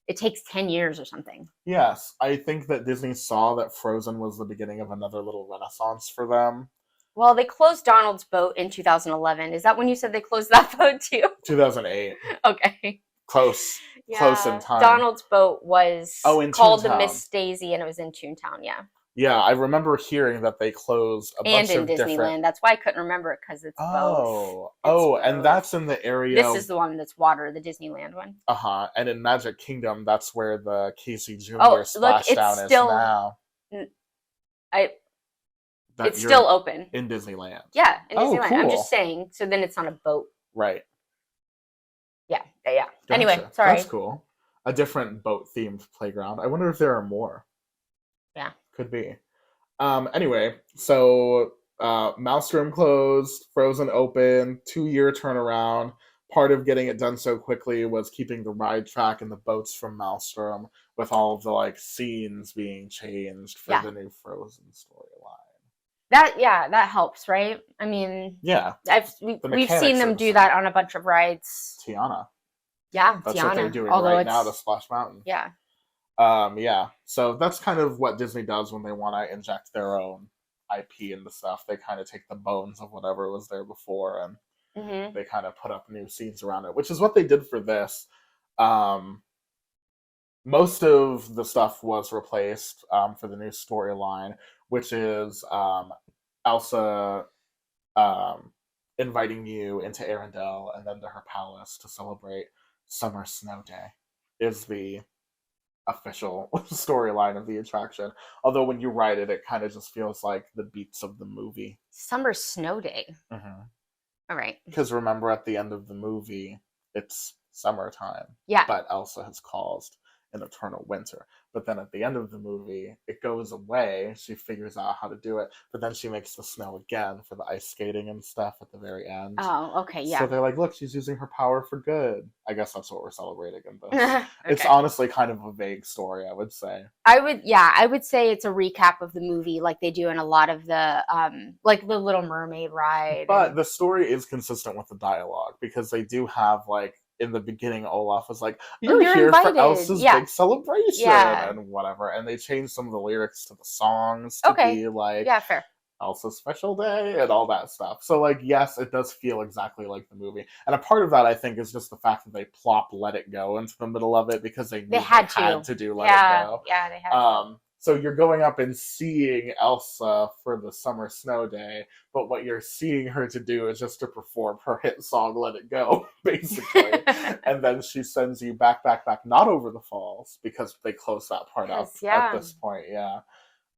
it takes 10 years or something. Yes, I think that Disney saw that Frozen was the beginning of another little renaissance for them. Well, they closed Donald's boat in 2011. Is that when you said they closed that boat too? 2008. Okay. Close in time. Donald's boat was called the Toontown. Miss Daisy, and it was in Toontown, yeah. Yeah, I remember hearing that they closed a bunch of different... And in Disneyland. That's why I couldn't remember it, because it's both. Both. And that's in the area... This is the one that's water, the Disneyland one. Uh-huh. And in Magic Kingdom, that's where the Casey Jr. splashdown is now. It's still open. In Disneyland. Yeah, in Disneyland. Cool. I'm just saying, so then it's on a boat. Right. Yeah. Gotcha. Anyway, sorry. That's cool. A different boat-themed playground. I wonder if there are more. Yeah. Could be. Anyway, so Maelstrom closed, Frozen open, 2-year turnaround. Part of getting it done so quickly was keeping the ride track and the boats from Maelstrom, with all of the scenes being changed for the new Frozen storyline. That helps, right? I mean, yeah, we've seen them do that on a bunch of rides. Tiana. Yeah, that's Tiana. what they're doing right now to Splash Mountain. Yeah. So that's kind of what Disney does when they want to inject their own IP into stuff. They kind of take the bones of whatever was there before and they kind of put up new scenes around it, which is what they did for this. Most of the stuff was replaced for the new storyline, which is Elsa inviting you into Arendelle and then to her palace to celebrate Summer Snow Day is the official storyline of the attraction. Although when you ride it, it kind of just feels like the beats of the movie. Summer Snow Day. All right. Because remember, at the end of the movie, it's summertime. Yeah. But Elsa has caused an eternal winter. But then at the end of the movie, it goes away. She figures out how to do it. But then she makes the snow again for the ice skating and stuff at the very end. Oh, okay, yeah. So they're like, look, she's using her power for good. I guess that's what we're celebrating in this. Okay. It's honestly kind of a vague story, I would say. I would say it's a recap of the movie like they do in a lot of the, like the Little Mermaid ride. But the story is consistent with the dialogue because they do have in the beginning, Olaf was like, you're here invited. For Elsa's big celebration and whatever. And they changed some of the lyrics to the songs to be fair. Elsa's special day and all that stuff. So, yes, it does feel exactly like the movie. And a part of that, I think, is just the fact that they plop Let It Go into the middle of it because they had to do Let It Go. Yeah, they had to. So you're going up and seeing Elsa for the summer snow day, but what you're seeing her to do is just to perform her hit song "Let It Go," basically. And then she sends you back, not over the falls, because they close that part up at this point. Yeah.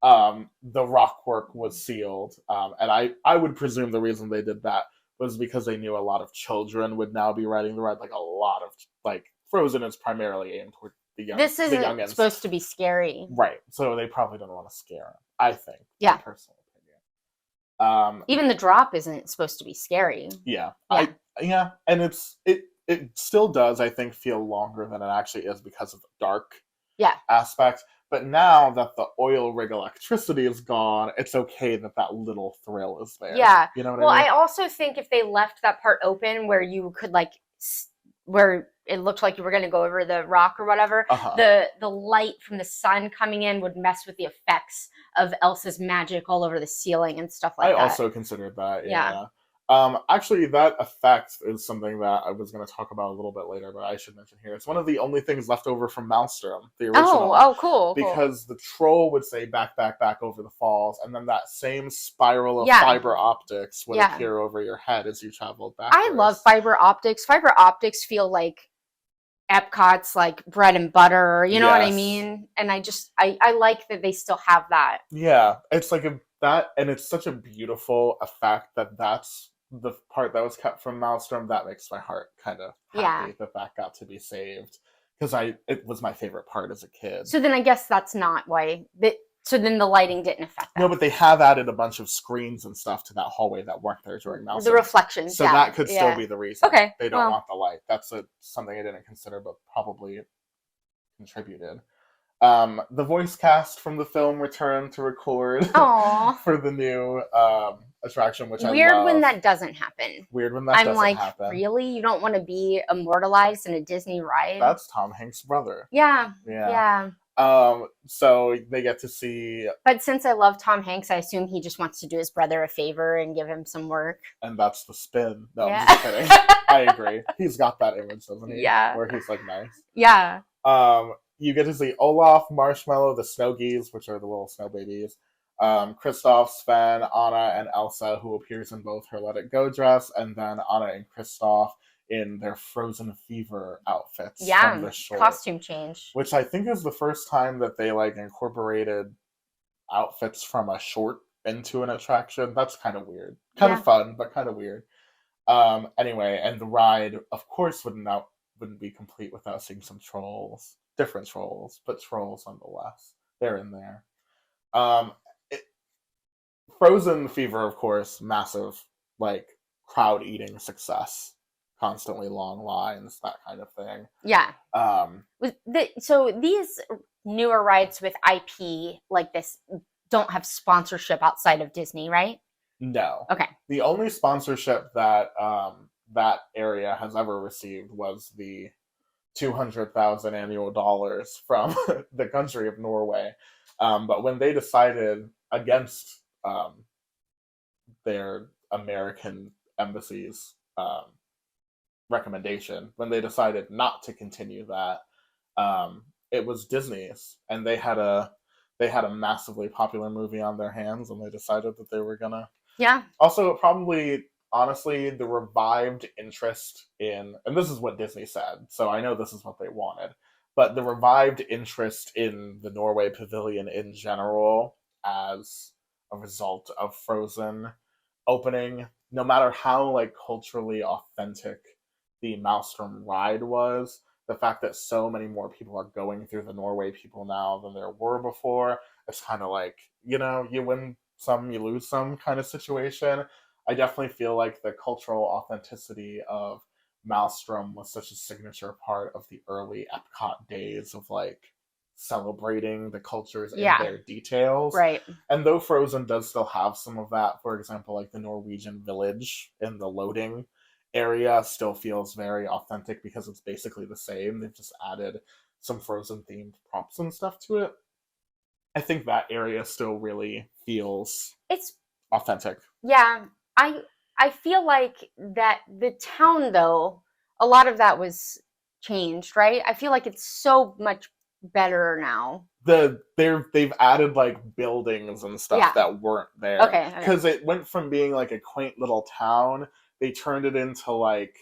The rock work was sealed, and I would presume the reason they did that was because they knew a lot of children would now be riding the ride. Like a lot of Frozen is primarily aimed toward the young. This isn't the youngins. Supposed to be scary, right? So they probably don't want to scare them. I think. Yeah. My personal opinion. Even the drop isn't supposed to be scary. Yeah. And it still does, I think, feel longer than it actually is because of the dark aspect. But now that the oil rig electricity is gone, it's okay that little thrill is there. Yeah. You know what I mean? Well, I also think if they left that part open where you could where it looked like you were going to go over the rock or whatever, the light from the sun coming in would mess with the effects of Elsa's magic all over the ceiling and stuff like that. I also considered that. Yeah. Actually, that effect is something that I was going to talk about a little bit later, but I should mention here. It's one of the only things left over from Maelstrom, the original. Oh, cool. Because the troll would say back over the falls, and then that same spiral of fiber optics would appear over your head as you traveled back. I love fiber optics. Fiber optics feel like EPCOT's like bread and butter, you know what I mean? And I like that they still have that. Yeah, it's like that, and it's such a beautiful effect that's the part that was kept from Maelstrom. That makes my heart kind of happy that got to be saved, because it was my favorite part as a kid. So then I guess that's not why. So then the lighting didn't affect that. No, but they have added a bunch of screens and stuff to that hallway that weren't there during Maelstrom. The reflections, so that could still be the reason. Okay, they don't want the light. That's something I didn't consider, but probably contributed. The voice cast from the film returned to record for the new attraction, which weird I love. When that doesn't happen. Weird when that doesn't happen. Really? You don't want to be immortalized in a Disney ride? That's Tom Hanks' brother. Yeah. So they get to see. But since I love Tom Hanks, I assume he just wants to do his brother a favor and give him some work. And that's the spin. No, I'm just kidding. I agree. He's got that image, doesn't he? Yeah. Where he's like nice. Yeah. You get to see Olaf, Marshmallow, the Snow Geese, which are the little snow babies, Kristoff, Sven, Anna, and Elsa, who appears in both her Let It Go dress, and then Anna and Kristoff in their Frozen Fever outfits from the short. Costume change. Which I think is the first time that they incorporated outfits from a short into an attraction. That's kind of weird. Kind of fun, but kind of weird. Anyway, and the ride, of course, wouldn't be complete without seeing some trolls. Different trolls, but trolls nonetheless. They're in there. Frozen Fever, of course, massive, crowd-eating success. Constantly long lines, that kind of thing. Yeah. So these newer rides with IP like this don't have sponsorship outside of Disney, right? No. Okay. The only sponsorship that that area has ever received was the $200,000 annual dollars from the country of Norway. But when they decided against their American embassy's recommendation, when they decided not to continue that, it was Disney's, and they had a massively popular movie on their hands, and they decided that they were gonna. Yeah. Also, probably, honestly, the revived interest in, and this is what Disney said, so I know this is what they wanted, but the revived interest in the Norway Pavilion in general as a result of Frozen opening, no matter how culturally authentic the Maelstrom ride was, the fact that so many more people are going through the Norway people now than there were before, it's kind of you win some, you lose some kind of situation. I definitely feel like the cultural authenticity of Maelstrom was such a signature part of the early EPCOT days of celebrating the cultures in their details. Right. And though Frozen does still have some of that, for example, the Norwegian village in the loading area still feels very authentic because it's basically the same. They've just added some Frozen themed props and stuff to it. I think that area still really feels authentic. Yeah. I feel like that the town, though, a lot of that was changed, right? I feel like it's so much better now. they've added like buildings and stuff that weren't there. Okay. Because it went from being like a quaint little town, they turned it into like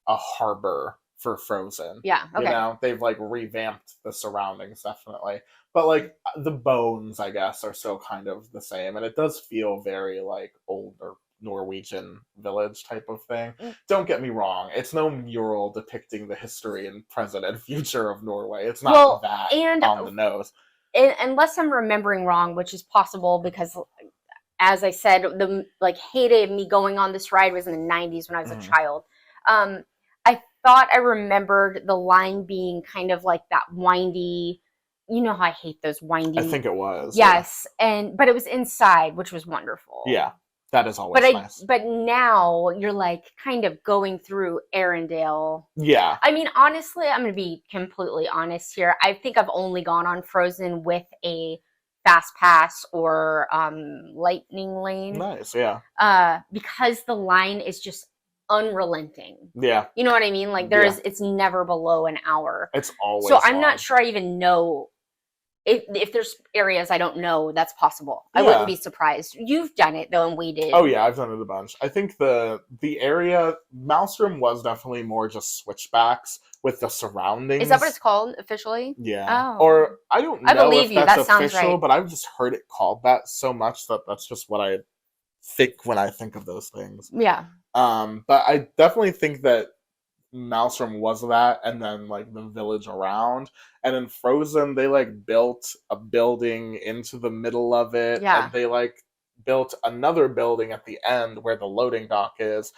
a harbor for Frozen. Yeah. Okay. You know, they've like revamped the surroundings definitely. But like the bones, I guess, are still kind of the same, and it does feel very like older Norwegian village type of thing. Don't get me wrong, it's no mural depicting the history and present and future of Norway. It's not that on the nose. Unless I'm remembering wrong, which is possible because, as I said, the like heyday of me going on this ride was in the 90s when I was a child. I thought I remembered the line being kind of like that windy. You know how I hate those windy. I think it was. Yes, but it was inside, which was wonderful. Yeah. That is always nice. But now you're like kind of going through Arendelle. Yeah. I mean, honestly, I'm going to be completely honest here. I think I've only gone on Frozen with a fast pass or lightning lane. Nice, yeah. Because the line is just unrelenting. Yeah. You know what I mean? Like it's never below an hour. It's always So I'm not sure I even know if there's areas I don't know, that's possible. I wouldn't be surprised. You've done it though, and we did. Oh yeah, I've done it a bunch. I think the area Maelstrom was definitely more just switchbacks with the surroundings. Is that what it's called officially? Yeah. Oh. Or I don't know if that's that official, right. but I've just heard it called that so much that that's just what I think when I think of those things. Yeah. But I definitely think that Maelstrom was that, and then like the village around, and in Frozen they like built a building into the middle of it, and they like built another building at the end where the loading dock is,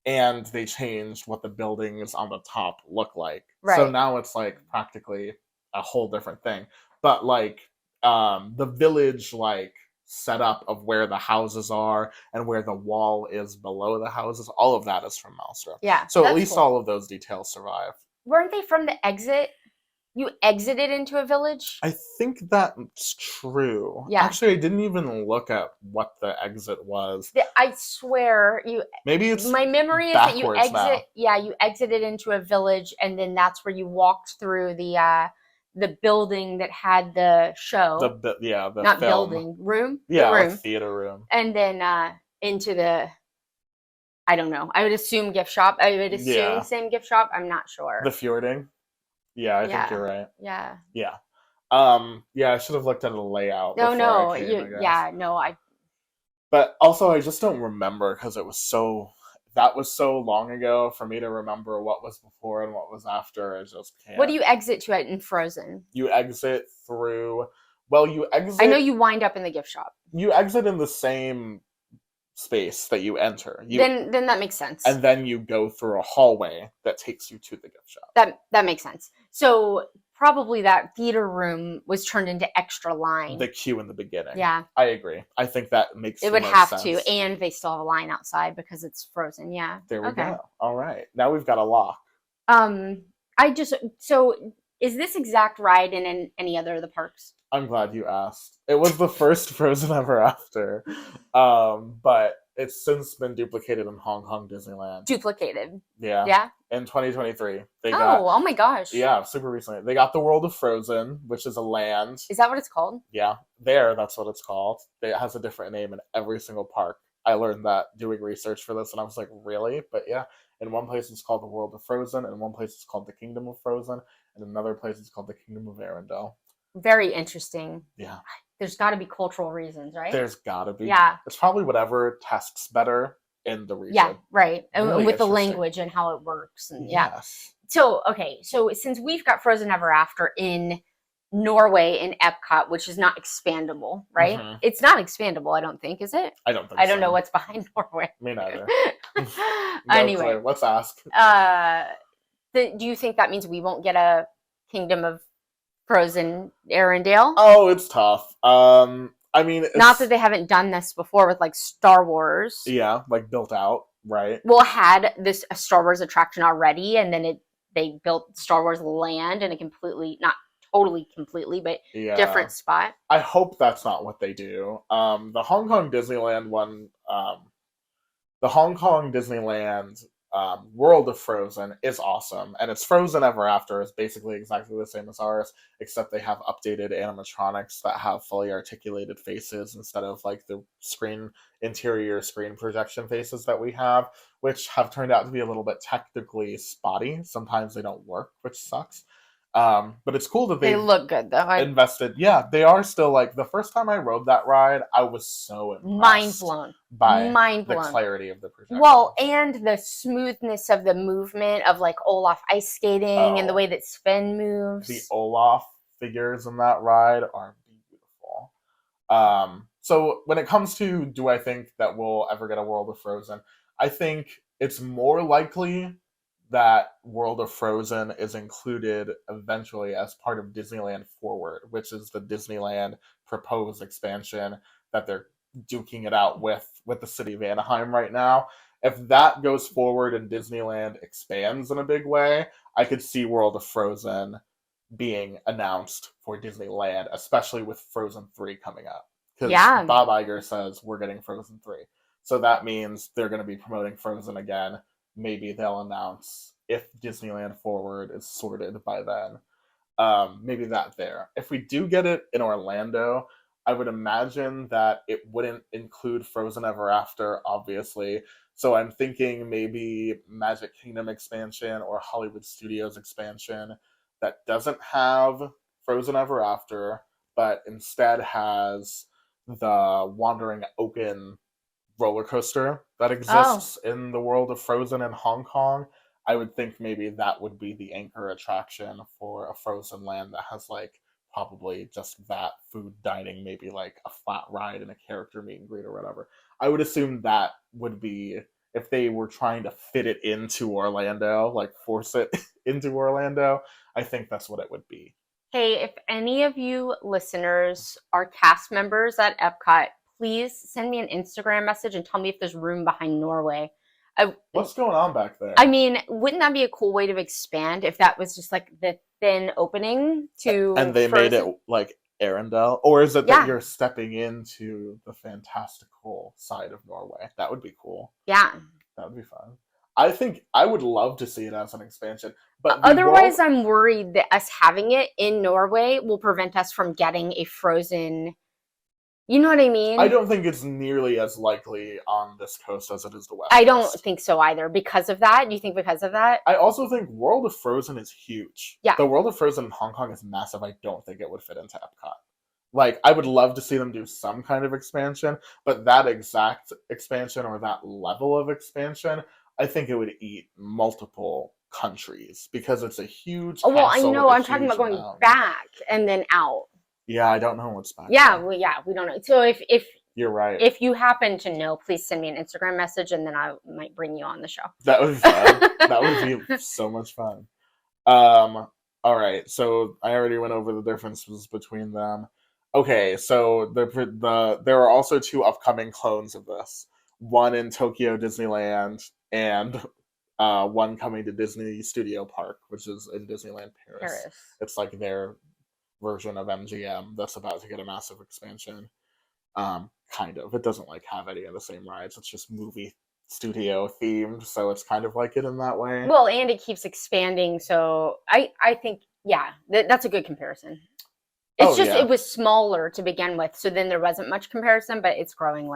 and they changed what the buildings on the top look like. Right. So now it's like practically a whole different thing. But like the village like setup of where the houses are and where the wall is below the houses, all of that is from Maelstrom. Yeah. So at least all of those details survive. Weren't they from the exit? You exited into a village? I think that's true. Yeah. Actually, I didn't even look at what the exit was. I swear you. Maybe it's my memory is that you exit. Now. Yeah, you exited into a village, and then that's where you walked through the building that had the show. The not film. Building room. Yeah, room. Like theater room. And then into the. I don't know. I would assume gift shop. I would assume same gift shop. I'm not sure. The fjording. Yeah, I think you're right. Yeah. Yeah. Yeah, I should have looked at a layout. But also, I just don't remember because that was so long ago for me to remember what was before and what was after. I just can't. What do you exit to in Frozen? You exit through. Well, you exit. I know you wind up in the gift shop. You exit in the same space that you enter. Then that makes sense. And then you go through a hallway that takes you to the gift shop. That makes sense. So probably that theater room was turned into extra line. The queue in the beginning. Yeah. I agree. I think that makes it would have sense. To, and they still have a line outside because it's Frozen. Yeah. There we go. All right. Now we've got a lock. So is this exact ride in any other of the parks? I'm glad you asked. It was the first Frozen Ever After. But it's since been duplicated in Hong Kong Disneyland. Duplicated? Yeah. Yeah? In 2023. Oh my gosh. Yeah, super recently. They got the World of Frozen, which is a land. Is that what it's called? Yeah. That's what it's called. It has a different name in every single park. I learned that doing research for this, and I was like, really? But yeah, in one place it's called the World of Frozen, in one place it's called the Kingdom of Frozen, and in another place it's called the Kingdom of Arendelle. Very interesting. Yeah. There's got to be cultural reasons, right? There's got to be. Yeah. It's probably whatever tests better in the region. Yeah, right. Really with the language and how it works. And yes. So, okay. So since we've got Frozen Ever After in Norway in EPCOT, which is not expandable, right? Mm-hmm. It's not expandable, I don't think, is it? I don't think I don't know what's behind Norway. Me neither. Anyway. Let's ask. Do you think that means we won't get a Kingdom of Frozen Arendelle? Oh, it's tough. I mean, not that they haven't done this before with like Star Wars. Yeah, like built out, right? Well, had this a Star Wars attraction already, and then they built Star Wars Land in a completely, not totally completely, but different spot. I hope that's not what they do. The Hong Kong Disneyland one, the Hong Kong Disneyland World of Frozen is awesome, and it's Frozen Ever After is basically exactly the same as ours, except they have updated animatronics that have fully articulated faces instead of like the interior screen projection faces that we have, which have turned out to be a little bit technically spotty. Sometimes they don't work, which sucks. But it's cool that they look good though. Invested. Yeah, they are still like the first time I rode that ride, I was so impressed. Mind blown. By the clarity of the projection. Well, and the smoothness of the movement of like Olaf ice skating and the way that Sven moves. The Olaf figures in that ride are beautiful. So when it comes to do I think that we'll ever get a World of Frozen, I think it's more likely that World of Frozen is included eventually as part of Disneyland Forward, which is the Disneyland proposed expansion that they're duking it out with the city of Anaheim right now. If that goes forward and Disneyland expands in a big way, I could see World of Frozen being announced for Disneyland, especially with Frozen 3 coming up. Because Bob Iger says we're getting Frozen 3. So that means they're going to be promoting Frozen again. Maybe they'll announce if Disneyland Forward is sorted by then. Maybe that there. If we do get it in Orlando, I would imagine that it wouldn't include Frozen Ever After, obviously. So I'm thinking maybe Magic Kingdom expansion or Hollywood Studios expansion that doesn't have Frozen Ever After, but instead has the Wandering Oaken roller coaster that exists in the world of Frozen in Hong Kong. I would think maybe that would be the anchor attraction for a Frozen land that has like probably just that food dining, maybe like a flat ride and a character meet and greet or whatever. I would assume that would be, if they were trying to fit it into Orlando, like force it into Orlando, I think that's what it would be. Hey, if any of you listeners are cast members at EPCOT, please send me an Instagram message and tell me if there's room behind Norway. What's going on back there? I mean, wouldn't that be a cool way to expand if that was just like the thin opening to and they Frozen? Made it like Arendelle? Or is it that you're stepping into the fantastical side of Norway? That would be cool. Yeah. That would be fun. I think I would love to see it as an expansion. But otherwise, I'm worried that us having it in Norway will prevent us from getting a Frozen. You know what I mean? I don't think it's nearly as likely on this coast as it is the West. I don't think so either. Because of that? You think because of that? I also think World of Frozen is huge. Yeah. The World of Frozen in Hong Kong is massive. I don't think it would fit into EPCOT. Like, I would love to see them do some kind of expansion, but that exact expansion or that level of expansion, I think it would eat multiple countries because it's a huge castle. Well, I know. I'm talking about going back and then out. Yeah, I don't know what's back. Yeah, we don't know. So if you're right, if you happen to know, please send me an Instagram message, and then I might bring you on the show. That would be fun. That would be so much fun. All right, so I already went over the differences between them. Okay, so there are also two upcoming clones of this. One in Tokyo Disneyland, and one coming to Disney Studio Park, which is in Disneyland Paris. It's like their version of MGM that's about to get a massive expansion. Kind of. It doesn't like have any of the same rides. It's just movie studio themed, so it's kind of like it in that way. Well, and it keeps expanding, so I think that's a good comparison. It's it was smaller to begin with, so then there wasn't much comparison, but it's growing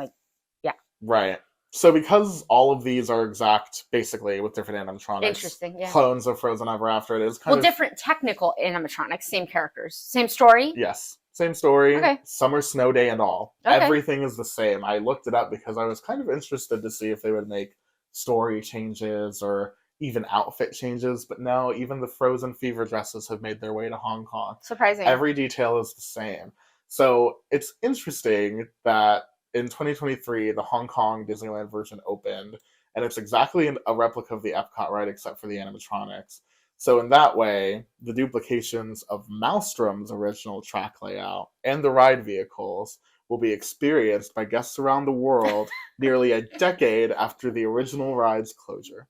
right. So because all of these are exact, basically, with different animatronics, clones of Frozen Ever After, it is kind of different technical animatronics, same characters, same story. Yes, same story. Okay. Summer Snow Day and all. Okay. Everything is the same. I looked it up because I was kind of interested to see if they would make story changes or even outfit changes, but no, even the Frozen Fever dresses have made their way to Hong Kong. Surprising. Every detail is the same. So it's interesting that in 2023, the Hong Kong Disneyland version opened, and it's exactly a replica of the Epcot ride except for the animatronics. So in that way, the duplications of Maelstrom's original track layout and the ride vehicles will be experienced by guests around the world nearly a decade after the original ride's closure.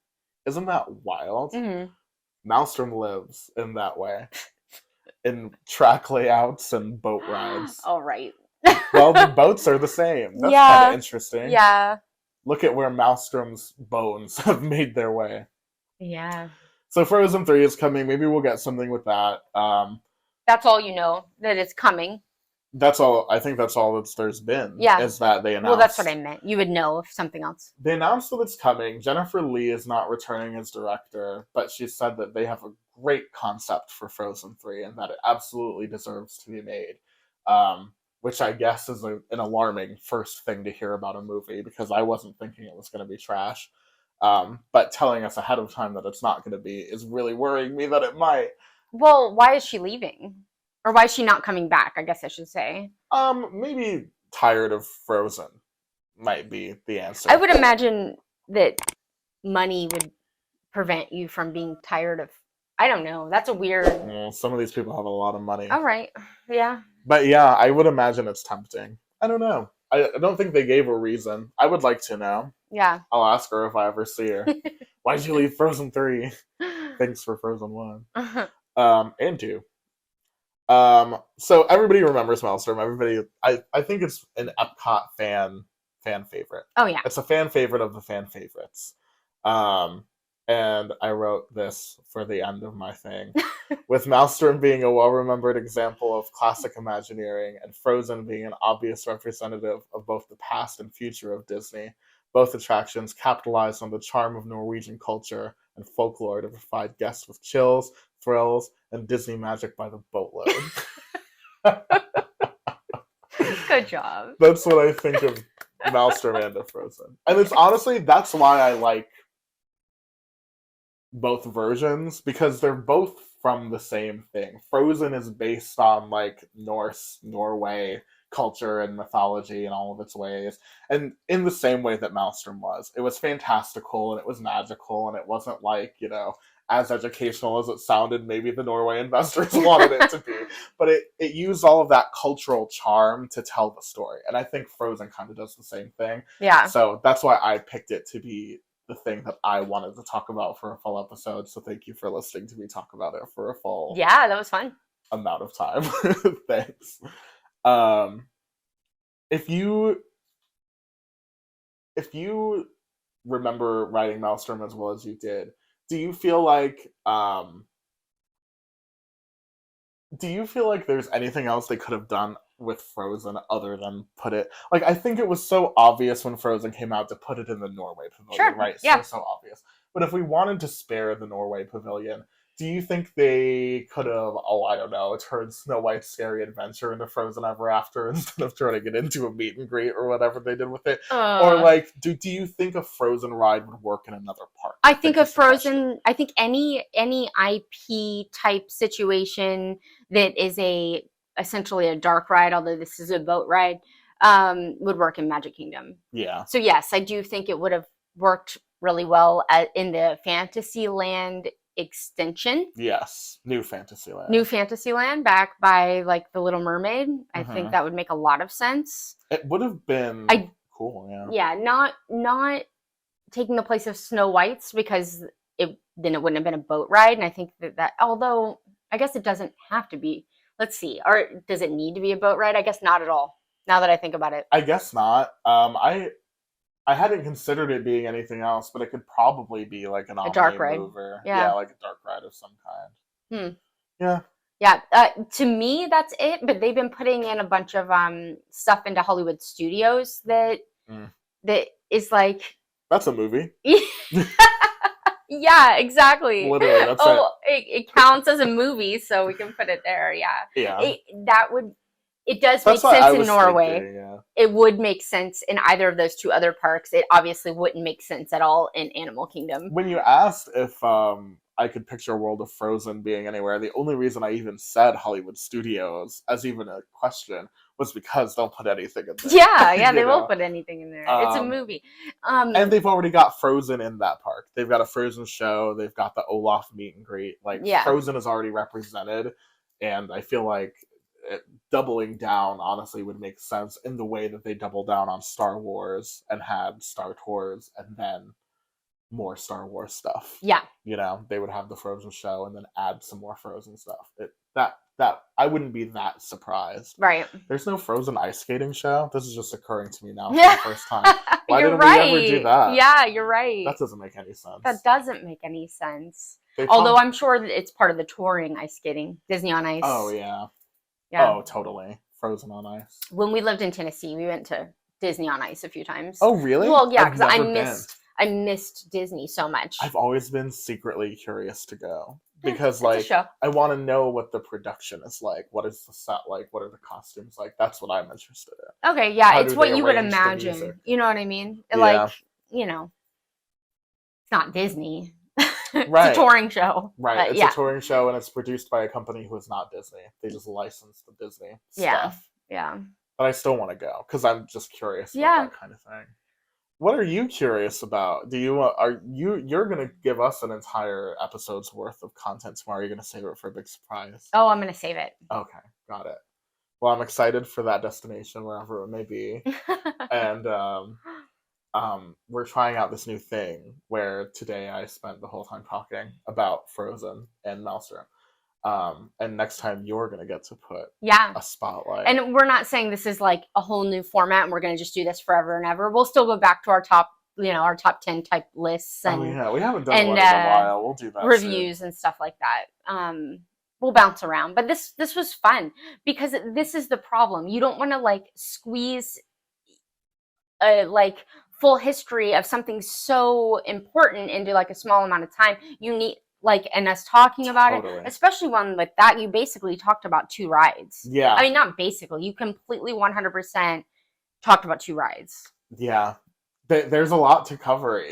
Isn't that wild? Mm-hmm. Maelstrom lives in that way. In track layouts and boat rides. All right. Well, the boats are the same. That's kind of interesting. Yeah. look at where Maelstrom's bones have made their way. Yeah. So Frozen 3 is coming. Maybe we'll get something with that. That's all you know, that it's coming. That's all. I think that's all that there's been. Yeah. Is that they announced. Well, that's what I meant. You would know if something else. They announced that it's coming. Jennifer Lee is not returning as director, but she said that they have a great concept for Frozen 3 and that it absolutely deserves to be made. Which I guess is an alarming first thing to hear about a movie, because I wasn't thinking it was going to be trash. But telling us ahead of time that it's not going to be is really worrying me that it might. Well, why is she leaving? Or why is she not coming back, I guess I should say. Maybe tired of Frozen might be the answer. I would imagine that money would prevent you from being tired of, I don't know. That's a weird. Well, some of these people have a lot of money. All right. Yeah. But yeah, I would imagine it's tempting. I don't know. I don't think they gave a reason. I would like to know. Yeah. I'll ask her if I ever see her. Why'd you leave Frozen 3? Thanks for Frozen 1. And 2. So everybody remembers Maelstrom. Everybody, I think it's an EPCOT fan favorite. Oh yeah. It's a fan favorite of the fan favorites. And I wrote this for the end of my thing. With Maelstrom being a well-remembered example of classic Imagineering and Frozen being an obvious representative of both the past and future of Disney, both attractions capitalized on the charm of Norwegian culture and folklore to provide guests with chills, thrills, and Disney magic by the boatload. Good job. That's what I think of Maelstrom and of Frozen. And it's honestly, that's why I like both versions, because they're both from the same thing. Frozen is based on like Norse, Norway culture and mythology and all of its ways, and in the same way that Maelstrom was. It was fantastical and it was magical, and it wasn't like, you know, as educational as it sounded maybe the Norway investors wanted it to be. But it used all of that cultural charm to tell the story. And I think Frozen kind of does the same thing. Yeah. So that's why I picked it to be the thing that I wanted to talk about for a full episode. So thank you for listening to me talk about it for a full Yeah, that was fun. amount of time. Thanks. If you remember writing Maelstrom as well as you did, do you feel like there's anything else they could have done with Frozen other than put it, like, I think it was so obvious when Frozen came out to put it in the Norway Pavilion, sure. right? Yeah. So obvious. But if we wanted to spare the Norway Pavilion, do you think they could have, I don't know, turned Snow White's Scary Adventure into Frozen Ever After instead of turning it into a meet and greet or whatever they did with it? Or like, do you think a Frozen ride would work in another park? I think a Frozen, I think any IP type situation that is essentially a dark ride, although this is a boat ride, would work in Magic Kingdom. Yeah. So yes, I do think it would have worked really well in the Fantasyland extension. Yes, New Fantasyland. New Fantasyland, back by like the Little Mermaid. I think that would make a lot of sense. It would have been cool, yeah. Yeah, not taking the place of Snow White's, because then it wouldn't have been a boat ride. And I think that although I guess it doesn't have to be. Let's see. Or does it need to be a boat ride? I guess not at all, now that I think about it. I guess not. I hadn't considered it being anything else, but it could probably be like a dark ride. Mover. Yeah, like a dark ride of some kind. Yeah. Yeah. To me, that's it. But they've been putting in a bunch of stuff into Hollywood Studios that is like, that's a movie. Yeah, exactly. Literally, that's it counts as a movie, so we can put it there. Yeah. Yeah. It does make sense in Norway. Thinking, yeah. It would make sense in either of those two other parks. It obviously wouldn't make sense at all in Animal Kingdom. When you asked if I could picture a world of Frozen being anywhere, the only reason I even said Hollywood Studios as even a question was because they'll put anything in there. Yeah, they will put anything in there. It's a movie. And they've already got Frozen in that park. They've got a Frozen show. They've got the Olaf meet and greet. Like, Frozen is already represented, and I feel like doubling down honestly would make sense in the way that they doubled down on Star Wars and had Star Tours and then more Star Wars stuff. Yeah. You know, they would have the Frozen show and then add some more Frozen stuff. That that I wouldn't be that surprised. Right. There's no Frozen ice skating show. This is just occurring to me now for the first time. Why didn't we ever do that? Yeah, you're right. That doesn't make any sense. That doesn't make any sense. Although I'm sure that it's part of the touring ice skating, Disney on Ice. Oh yeah. Oh, totally. Frozen on Ice. When we lived in Tennessee, we went to Disney on Ice a few times. Oh, really? Well, yeah, because I missed Disney so much. I've always been secretly curious to go because, like, I want to know what the production is like. What is the set like? What are the costumes like? That's what I'm interested in. Okay, yeah, it's what you would imagine. You know what I mean? Yeah. Like, you know, it's not Disney. Right. It's a touring show. Right. It's a touring show, and it's produced by a company who is not Disney. They just license the Disney stuff. Yeah. But I still want to go because I'm just curious about that kind of thing. What are you curious about? You're gonna give us an entire episode's worth of content tomorrow? You're gonna save it for a big surprise? Oh, I'm gonna save it. Okay, got it. Well, I'm excited for that destination, wherever it may be, and we're trying out this new thing where today I spent the whole time talking about Frozen and Maelstrom. And next time you're going to get to put a spotlight. And we're not saying this is like a whole new format and we're going to just do this forever and ever. We'll still go back to our top 10 type lists. And, we haven't done one in a while. We'll do that. Reviews soon. And stuff like that. We'll bounce around. But this was fun because this is the problem. You don't want to like squeeze like full history of something so important into like a small amount of time. You need and us talking about it, especially one like that, you basically talked about 2 rides. Yeah. I mean, not basically, you completely 100% talked about 2 rides. Yeah. There's a lot to cover.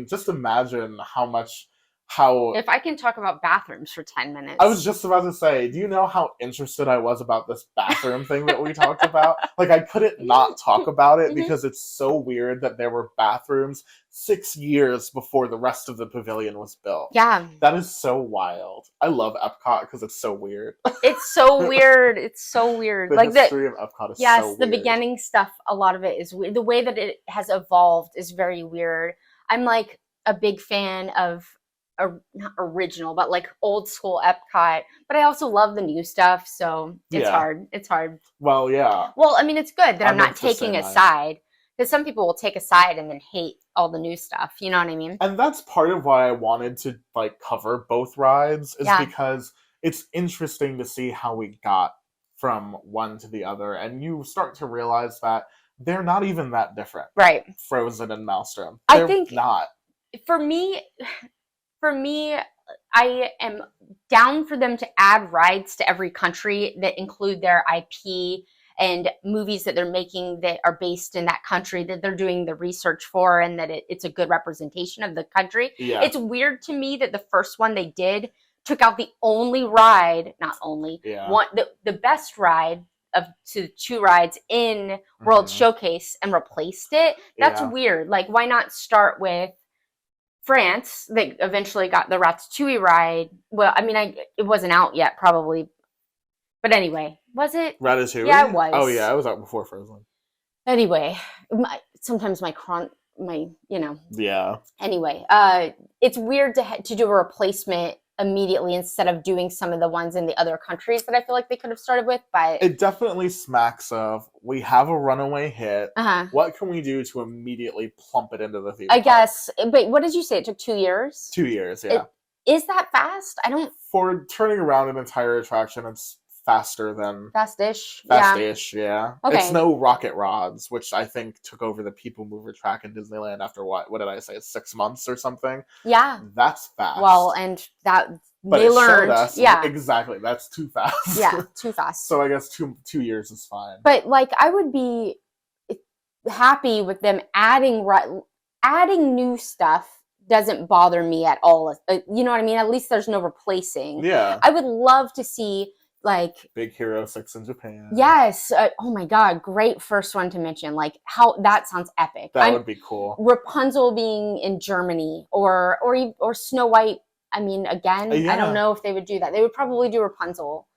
Just imagine if I can talk about bathrooms for 10 minutes. I was just about to say, do you know how interested I was about this bathroom thing that we talked about? Like, I couldn't not talk about it because it's so weird that there were bathrooms 6 years before the rest of the pavilion was built. Yeah. That is so wild. I love EPCOT because it's so weird. It's so weird. It's so weird. The history of EPCOT is so weird. The beginning stuff, a lot of it is weird. The way that it has evolved is very weird. I'm like a big fan of not original, but like old school EPCOT. But I also love the new stuff, so it's hard. It's hard. Well, yeah. Well, I mean, it's good that I'm not taking a side, because some people will take a side and then hate all the new stuff. You know what I mean? And that's part of why I wanted to like cover both rides, is because it's interesting to see how we got from one to the other, and you start to realize that they're not even that different. Right. Frozen and Maelstrom. I think not. For me, I am down for them to add rides to every country that include their IP and movies that they're making that are based in that country, that they're doing the research for, and that it's a good representation of the country. Yeah. It's weird to me that the first one they did took out the only ride, not only, the best ride of 2 rides in World Showcase and replaced it. That's weird. Like, why not start with France? They eventually got the Ratatouille ride. Well, I mean, it wasn't out yet, probably. But anyway, was it? Ratatouille? Yeah, it was. Oh, yeah, it was out before Frozen. Anyway, sometimes my Yeah. Anyway, it's weird to do a replacement immediately instead of doing some of the ones in the other countries that I feel like they could have started with, but it definitely smacks of, we have a runaway hit. What can we do to immediately plump it into the theme park? Guess. Wait, what did you say? It took 2 years? 2 years, yeah. Is that fast? For turning around an entire attraction, it's faster than... Fast-ish, yeah. Okay. It's no Rocket Rods, which I think took over the People Mover track in Disneyland after what did I say, 6 months or something? Yeah. That's fast. Well, and that... But they learned, us, exactly. That's too fast. Yeah, too fast. So I guess 2 years is fine. But like, I would be happy with them adding new stuff. Doesn't bother me at all. You know what I mean? At least there's no replacing. Yeah. I would love to see like Big Hero 6 in Japan. Yes. Oh my God. Great first one to mention. Like, how that sounds epic. That would be cool. Rapunzel being in Germany or Snow White. I mean, again, I don't know if they would do that. They would probably do Rapunzel.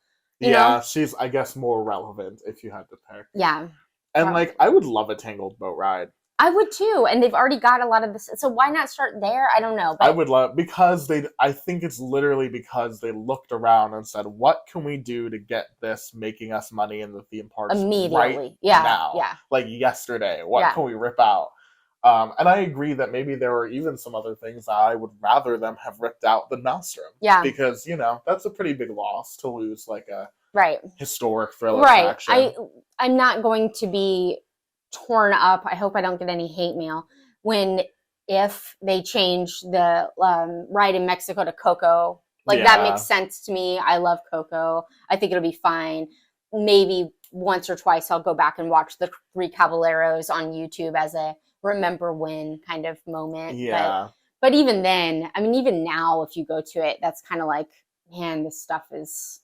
You know? She's, I guess, more relevant if you had to pick. Yeah. And, like, I would love a Tangled boat ride. I would too, and they've already got a lot of this. So why not start there? I don't know. But I would love, because I think it's literally because they looked around and said, "What can we do to get this making us money in the theme parks immediately? Right now, like yesterday? What can we rip out?" And I agree that maybe there were even some other things that I would rather them have ripped out than Maelstrom. Yeah, because that's a pretty big loss to lose like a historic thriller attraction. I'm not going to be torn up. I hope I don't get any hate mail if they change the ride in Mexico to Coco. Like that makes sense to me. I love Coco. I think it'll be fine. Maybe once or twice I'll go back and watch the Three Caballeros on YouTube as a remember when kind of moment. Yeah. But even then, I mean, even now, if you go to it, that's kind of like, man, this stuff is.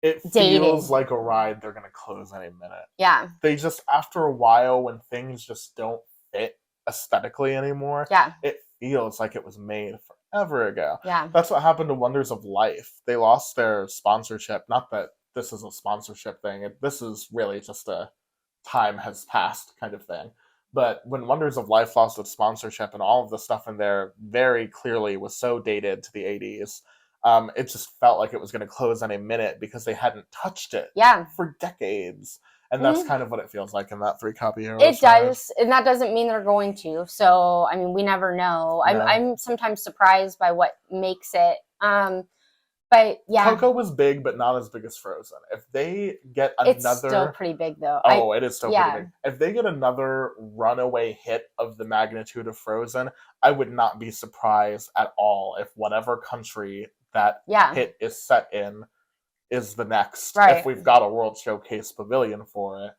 It feels like a ride they're going to close any minute. Yeah. They just, after a while, when things just don't fit aesthetically anymore, it feels like it was made forever ago. Yeah. That's what happened to Wonders of Life. They lost their sponsorship. Not that this is a sponsorship thing. This is really just a time has passed kind of thing. But when Wonders of Life lost its sponsorship and all of the stuff in there very clearly was so dated to the 80s, it just felt like it was going to close any minute because they hadn't touched it for decades. And that's kind of what it feels like in that Three Caballeros. It does, and that doesn't mean they're going to. So, I mean, we never know. No. I'm sometimes surprised by what makes it. But yeah, Coco was big, but not as big as Frozen. If they get another, it's still pretty big though. Oh, it is still pretty big. If they get another runaway hit of the magnitude of Frozen, I would not be surprised at all if whatever country that hit is set in is the next. If we've got a World Showcase pavilion for it,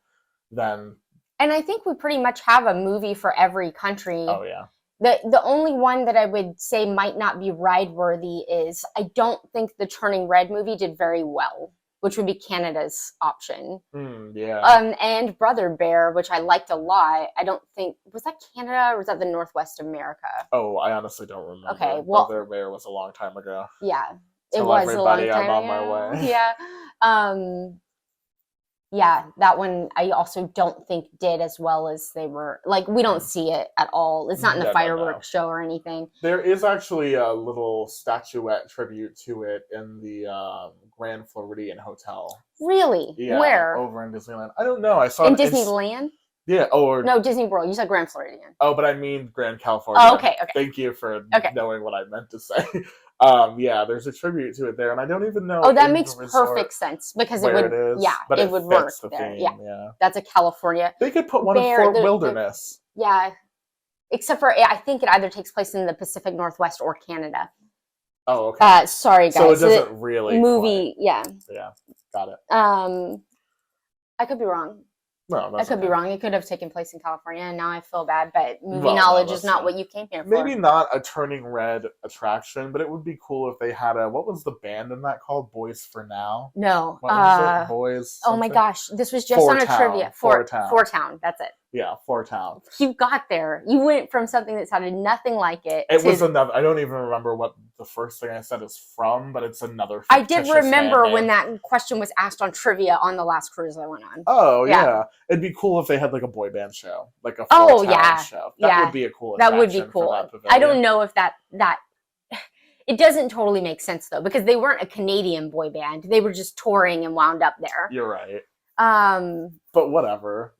then. And I think we pretty much have a movie for every country. Oh yeah. The only one that I would say might not be ride-worthy is I don't think the Turning Red movie did very well, which would be Canada's option. And Brother Bear, which I liked a lot. I don't think, was that Canada or was that the Northwest America? Oh, I honestly don't remember. Okay, well, Brother Bear was a long time ago. Yeah, it was a long time ago. I'm on my way. Yeah. Yeah, that one I also don't think did as well as they were. Like, we don't see it at all. It's not in the fireworks show or anything. There is actually a little statuette tribute to it in the Grand Floridian Hotel. Really? Yeah, where? Over in Disneyland. I don't know. I saw in Disneyland. Yeah. No, Disney World. You said Grand Floridian. Oh, but I mean Grand California. Oh, okay. Thank you for knowing what I meant to say. Yeah, there's a tribute to it there, and I don't even know. Oh, that makes perfect sense because it would. It is, but it would work there. Theme, that's a California. They could put one in Fort Wilderness. Except for I think it either takes place in the Pacific Northwest or Canada. Oh, okay. Sorry, guys. So it doesn't really movie. Yeah, got it. I could be wrong. No, I could be wrong. It could have taken place in California, and now I feel bad. But movie knowledge is not what you came here for. Maybe not a Turning Red attraction, but it would be cool if they had what was the band in that called? Boys for Now? No. What was it? Boys? Oh my gosh, this was just on a trivia. Four Town. That's it. Yeah, Four Town. You got there. You went from something that sounded nothing like it. It was another. I don't even remember what the first thing I said is from, but it's another. I did remember when that question was asked on trivia on the last cruise I went on. Oh yeah. It'd be cool if they had like a boy band show, like a Four Town show. That would be a cool. That would be cool. I don't know if that. It doesn't totally make sense though, because they weren't a Canadian boy band. They were just touring and wound up there. You're right. But whatever.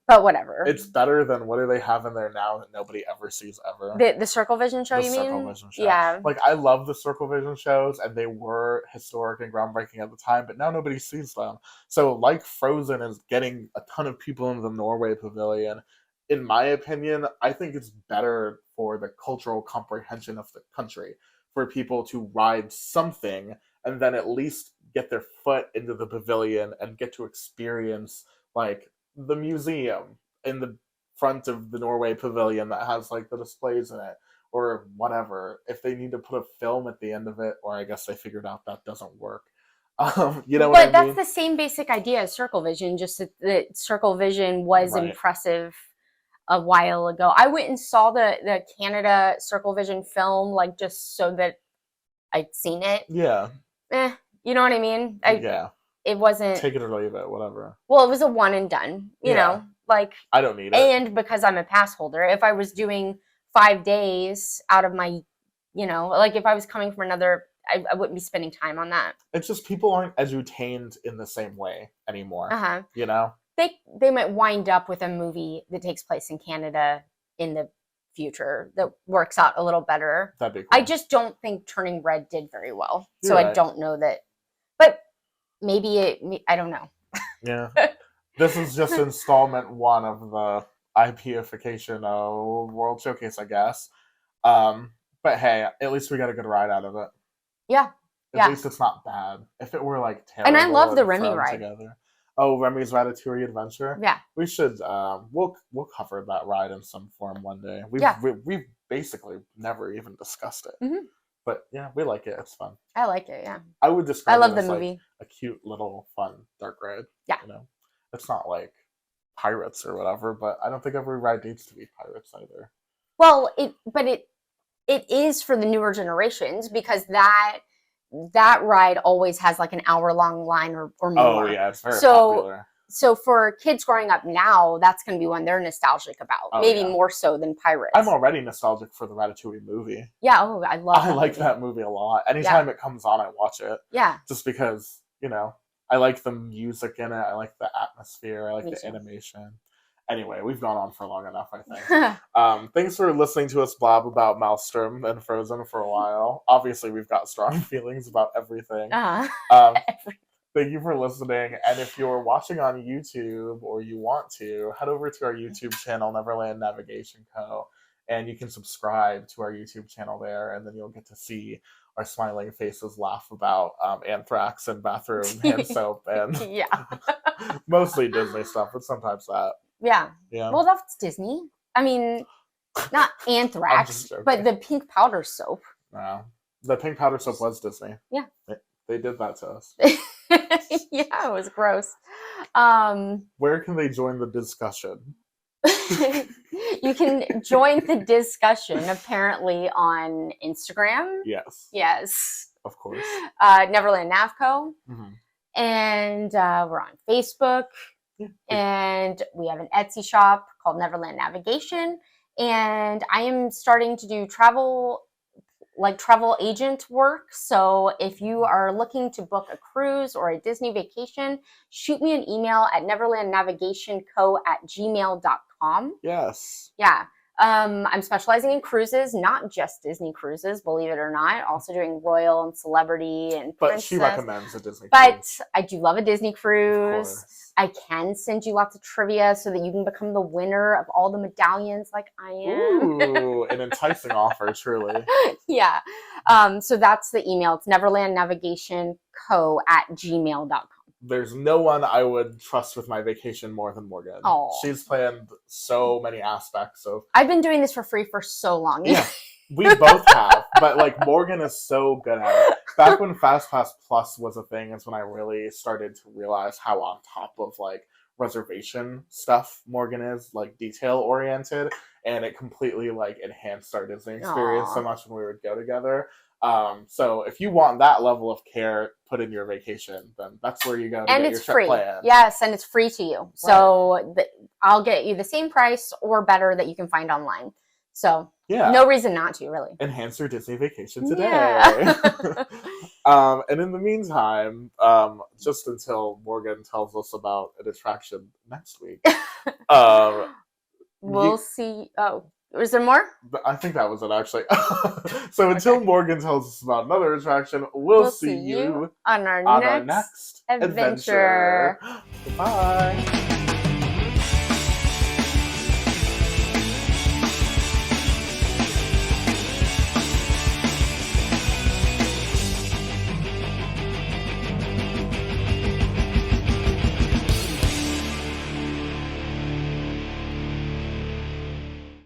It's better than what do they have in there now that nobody ever sees ever? The Circle Vision show, you mean? Circle Vision show. Yeah. Like, I love the Circle Vision shows, and they were historic and groundbreaking at the time, but now nobody sees them. So, like Frozen is getting a ton of people into the Norway Pavilion, in my opinion, I think it's better for the cultural comprehension of the country for people to ride something and then at least get their foot into the pavilion and get to experience like the museum in the front of the Norway Pavilion that has like the displays in it or whatever. If they need to put a film at the end of it, or I guess they figured out that doesn't work. You know what I mean? But that's the same basic idea as Circle Vision, just that Circle Vision was impressive a while ago. I went and saw the Canada Circle Vision film, like just so that I'd seen it. Yeah. You know what I mean? It wasn't. Take it or leave it, whatever. Well, it was a one and done. You know, Like, I don't need it. And because I'm a pass holder, if I was doing 5 days out of my, like if I was coming from another, I wouldn't be spending time on that. It's just people aren't edutained in the same way anymore. They might wind up with a movie that takes place in Canada in the future that works out a little better. That'd be cool. I just don't think Turning Red did very well. You're right. I don't know that. But maybe I don't know. Yeah. This is just installment 1 of the IPification World Showcase, I guess. But hey, at least we got a good ride out of it. Yeah. At least it's not bad. If it were like terrible, and I love the Remy ride. Together. Oh, Remy's Ratatouille Adventure. Yeah, we should. We'll cover that ride in some form one day. We've basically never even discussed it. Mm-hmm. But yeah, we like it. It's fun. I like it. Yeah, I would describe. I love it as the movie. Like a cute little fun dark ride. Yeah, it's not like Pirates or whatever, but I don't think every ride needs to be Pirates either. Well, it is for the newer generations because that ride always has like an hour-long line or more. Oh yeah, it's very popular. So for kids growing up now, that's going to be one they're nostalgic about. Maybe more so than Pirates. I'm already nostalgic for the Ratatouille movie. Yeah, I like that movie a lot. Anytime it comes on, I watch it. Yeah. Just because, I like the music in it. I like the atmosphere. I like the animation. Anyway, we've gone on for long enough, I think. Thanks for listening to us blab about Maelstrom and Frozen for a while. Obviously, we've got strong feelings about everything. Thank you for listening. And if you're watching on YouTube or you want to, head over to our YouTube channel, Neverland Navigation Co. And you can subscribe to our YouTube channel there. And then you'll get to see our smiling faces laugh about anthrax and bathroom hand soap and mostly Disney stuff, but sometimes that. Yeah. Well, that's Disney. I mean, not anthrax, but the pink powder soap. No. The pink powder soap was Disney. Yeah. They did that to us. Yeah, it was gross. Where can they join the discussion? You can join the discussion apparently on Instagram. Yes. Of course. Neverland Navco. Mm-hmm. And we're on Facebook. Yeah. And we have an Etsy shop called Neverland Navigation. And I am starting to do travel agent work. So if you are looking to book a cruise or a Disney vacation, shoot me an email at neverlandnavigationco@gmail.com. Yes. Yeah. I'm specializing in cruises, not just Disney cruises, believe it or not. Also doing royal and celebrity and princess. But she recommends a Disney cruise. But I do love a Disney cruise. I can send you lots of trivia so that you can become the winner of all the medallions like I am. Ooh, an enticing offer, truly. Yeah. So that's the email. It's neverlandnavigationco@gmail.com. There's no one I would trust with my vacation more than Morgan. Oh. She's planned so many aspects of. I've been doing this for free for so long. Yeah, we both have, but Morgan is so good at it. Back when FastPass Plus was a thing is when I really started to realize how on top of reservation stuff Morgan is, detail oriented, and it completely enhanced our Disney experience so much when we would go together. So if you want that level of care put in your vacation, then that's where you go to and get it's your free. trip planned. Yes, and it's free to you. Right. So I'll get you the same price or better that you can find online. So no reason not to, really. Enhance your Disney vacation today. Yeah. And in the meantime, just until Morgan tells us about an attraction next week, we'll see. Oh. Was there more? I think that was it, actually. So until Morgan tells us about another attraction, we'll see you on our next adventure. Goodbye.